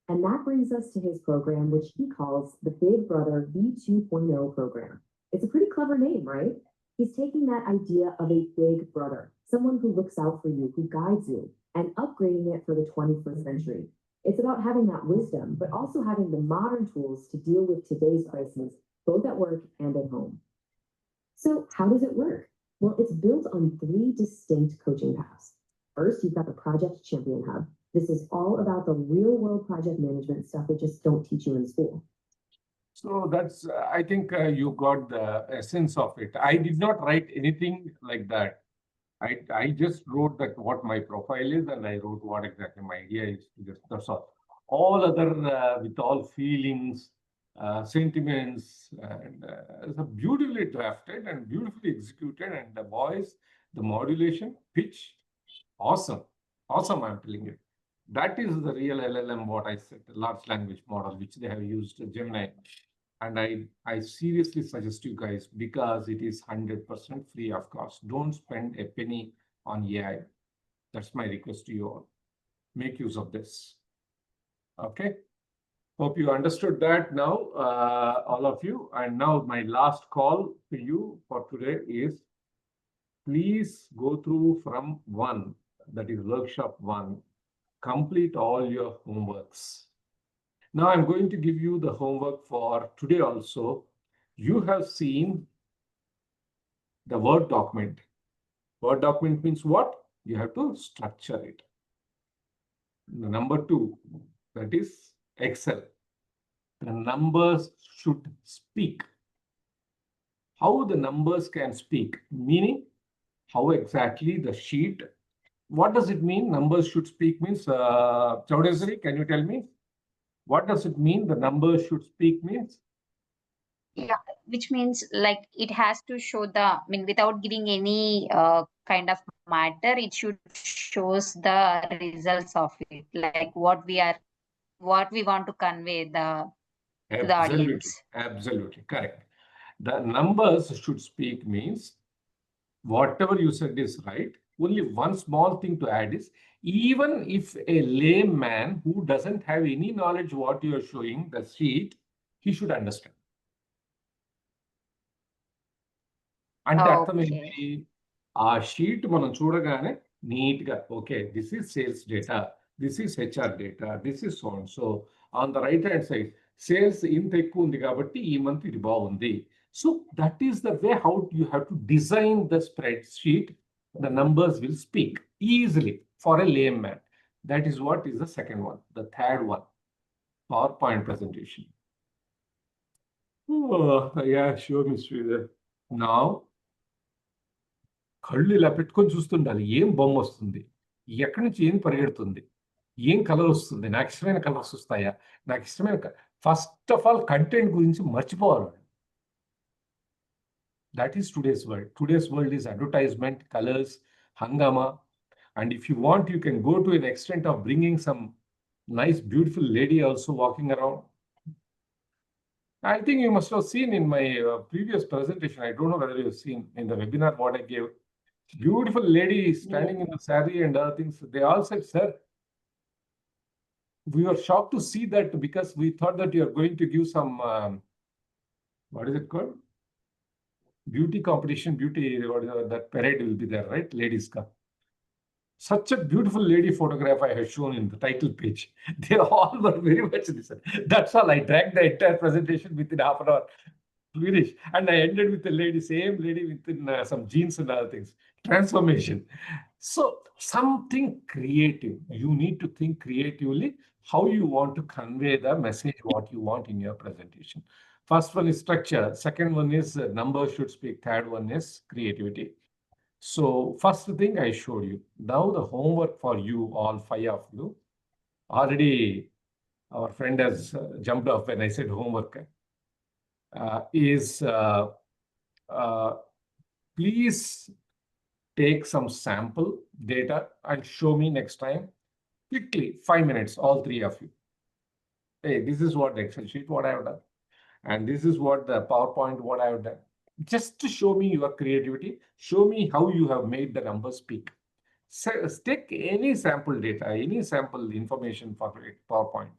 And that brings us to his program, which he calls the Big Brother V2.0 program. It's a pretty clever name, right? He's taking that idea of a big brother, someone who looks out for you, who guides you, and upgrading it for the 21st century. It's about having that wisdom, but also having the modern tools to deal with today's crises, both at work and at home. So how does it work? Well, it's built on 3 distinct coaching paths. First, you've got the Project Champion Hub. This is all about the real-world project management stuff they just don't teach you in school. So that's, I think you got the essence of it. I did not write anything like that. I just wrote that what my profile is, and I wrote what exactly my idea is. That's all. All other with all feelings, sentiments, and it's beautifully drafted and beautifully executed, and the voice, the modulation, pitch, awesome. Awesome, I'm telling you. That is the real LLM, what I said, the large language model, which they have used, Gemini. And I seriously suggest you guys, because it is 100% free of cost. Don't spend a penny on AI. That's my request to you all. Make use of this. Okay. Hope you understood that now, all of you. And now my last call to you for today is, please go through from 1, that is workshop 1. Complete all your homeworks. Now I'm going to give you the homework for today also. You have seen the Word document. Word document means what? You have to structure it. The number 2, that is Excel. The numbers should speak. How the numbers can speak? Meaning, how exactly the sheet, what does it mean? Numbers should speak means, Chaudhary, can you tell me? What does it mean? The numbers should speak means? Yeah, which means like it has to show the, I mean, without giving any kind of matter, it should shows the results of it, like what we want to convey to the Absolutely, audience. absolutely correct. The numbers should speak means whatever you said is right. Only one small thing to add is, even if a layman who doesn't have any knowledge what you are showing, the sheet, he should understand. అంటే అర్థం Okay. ఏంటి? ఆ sheet మనం చూడగానే నీట్గా okay, this is sales data, this is HR data, this is so and so. On the right hand side sales ఇంత ఎక్కువ ఉంది కాబట్టి ఈ మంత్ ఇది బాగుంది. So that is the way how you have to design the spread sheet. The numbers will speak easily for a layman. That is what is the second one. The third one, PowerPoint presentation. Oh, yeah, sure, Mr. Sridhar. Now, కళ్ళు ఇలా పెట్టుకొని చూస్తుండాలి, ఏం బొమ్మ వస్తుంది, ఎక్కడి నుంచి ఏం పరిగెడుతుంది, ఏం కలర్ వస్తుంది, నాకు ఇష్టమైన కలర్స్ వస్తాయా, నాకు ఇష్టమైన ఫస్ట్ ఆఫ్ ఆల్ కంటెంట్ గురించి మర్చిపోవాలి. That is today's world. Today's world is advertisement, colours, హంగామా. And if you want, you can go to an extent of bringing some nice, beautiful lady also walking around. I think you must have seen in my previous presentation, I don't know whether you've seen in the webinar what I gave, beautiful lady standing in the saree and other things. They all said, sir, we were shocked to see that because we thought that you are going to give some, what is it called? Beauty competition, beauty, that parade will be there, right? Ladies ka. Such a beautiful lady photograph I have shown in the title page. They all were very much this. That's all. I dragged the entire presentation within half an hour. Finish. And I ended with the lady, same lady within some jeans and other things. Transformation. So something creative. You need to think creatively how you want to convey the message, what you want in your presentation. First one is structure. Second one is numbers should speak. Third one is creativity. So first thing I showed you. Now the homework for you, all 5 of you. Already our friend has jumped off when I said homework. Is please take some sample data and show me next time. Quickly, 5 minutes, all 3 of you. Hey, this is what the Excel sheet, what I have done. And this is what the PowerPoint, what I have done. Just to show me your creativity, show me how you have made the numbers speak. So, take any sample data, any sample information for PowerPoint.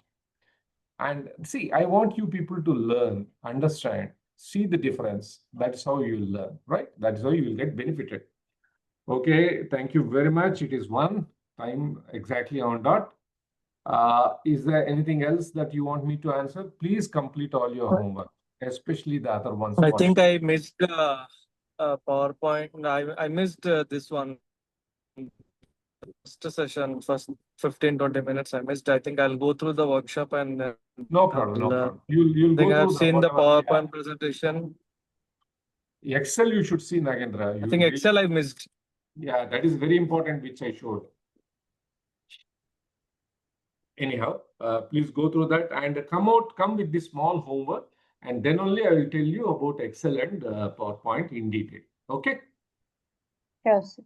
And see, I want you people to learn, understand, see the difference. That's how you will learn, right? That's how you will get benefited. Okay, thank you very much. It is 1 time exactly on dot. Is there anything else that you want me to answer? Please complete all your homework, especially the other ones. I think I missed PowerPoint. I missed this one. First session, first 15-20 minutes I missed. I think I'll go through the workshop and No problem, no problem. You'll go I think I've through seen the whatever we have. PowerPoint presentation. Excel you should see, Nagendra. I think Excel I missed. Yeah, that is very important, which I showed. Anyhow, please go through that and come with this small homework, and then only I will tell you about Excel and PowerPoint in detail. Okay? Yes.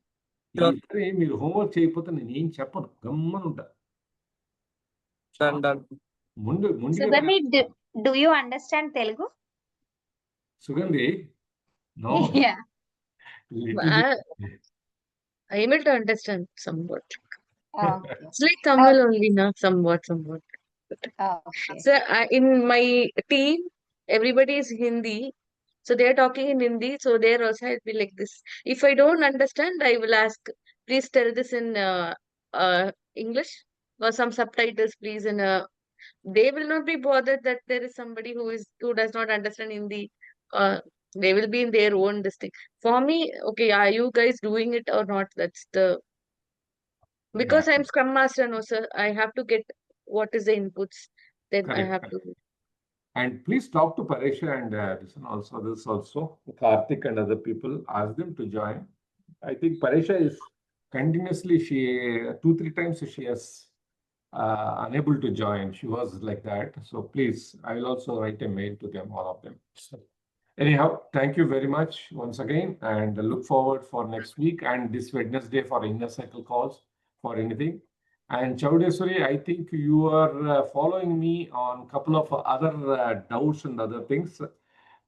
ఈసారి మీరు homework చేయకపోతే నేను ఏం చెప్పను, గమ్మని ఉంటా. Done. Sugandhi, do you understand Telugu? Sugandhi, no. Yeah. I'm able to understand somewhat. Okay. It's like Tamil only, na? Somewhat. Okay. So in my team, everybody is Hindi. So they are talking in Hindi. So there also I'll be like this. If I don't understand, I will ask, please tell this in English or some subtitles, please. And they will not be bothered that there is somebody who does not understand Hindi. They will be in their own this thing. For me, okay, are you guys doing it or not? That's the, because I'm Scrum Master, no sir. I have to get what is the inputs. Then Correct, I have correct. to. And please talk to Paresh and this also, Karthik and other people. Ask them to join. I think Parisha is continuously, she 2-3 times she has unable to join. She was like that. So please, I will also write a mail to them, all of them. So anyhow, thank you very much once again, and look forward for next week and this Wednesday for inner cycle calls for anything. And Chaudeswari, I think you are following me on a couple of other doubts and other things.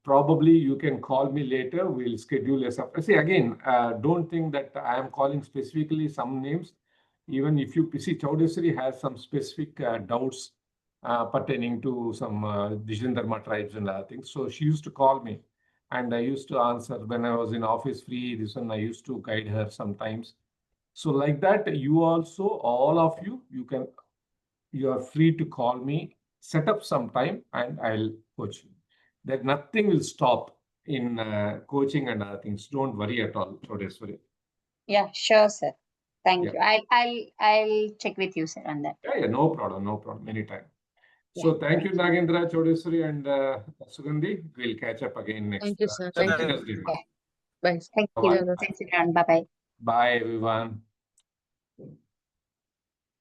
Probably you can call me later. We'll schedule a separate. See, again, don't think that I am calling specifically some names. Even if you see, Chaudeswari has some specific doubts pertaining to some Dijin Dharma tribes and other things. So she used to call me and I used to answer when I was in office free. This one I used to guide her sometimes. So like that, you also, all of you, you are free to call me, set up some time and I'll coach you. That nothing will stop in coaching and other things. Don't worry at all, Chodeswari. Yeah, sure, sir. Thank Yeah. you. I'll check with you, sir, on that. Yeah, no problem, anytime. So thank you, Nagendra, Chodeswari, and Sugandhi. We'll catch up again next Thank you, sir. Thank Thank you. Wednesday. Yeah. Bye. Thank Bye-bye. you. Thanks, everyone. Bye bye. Bye, everyone.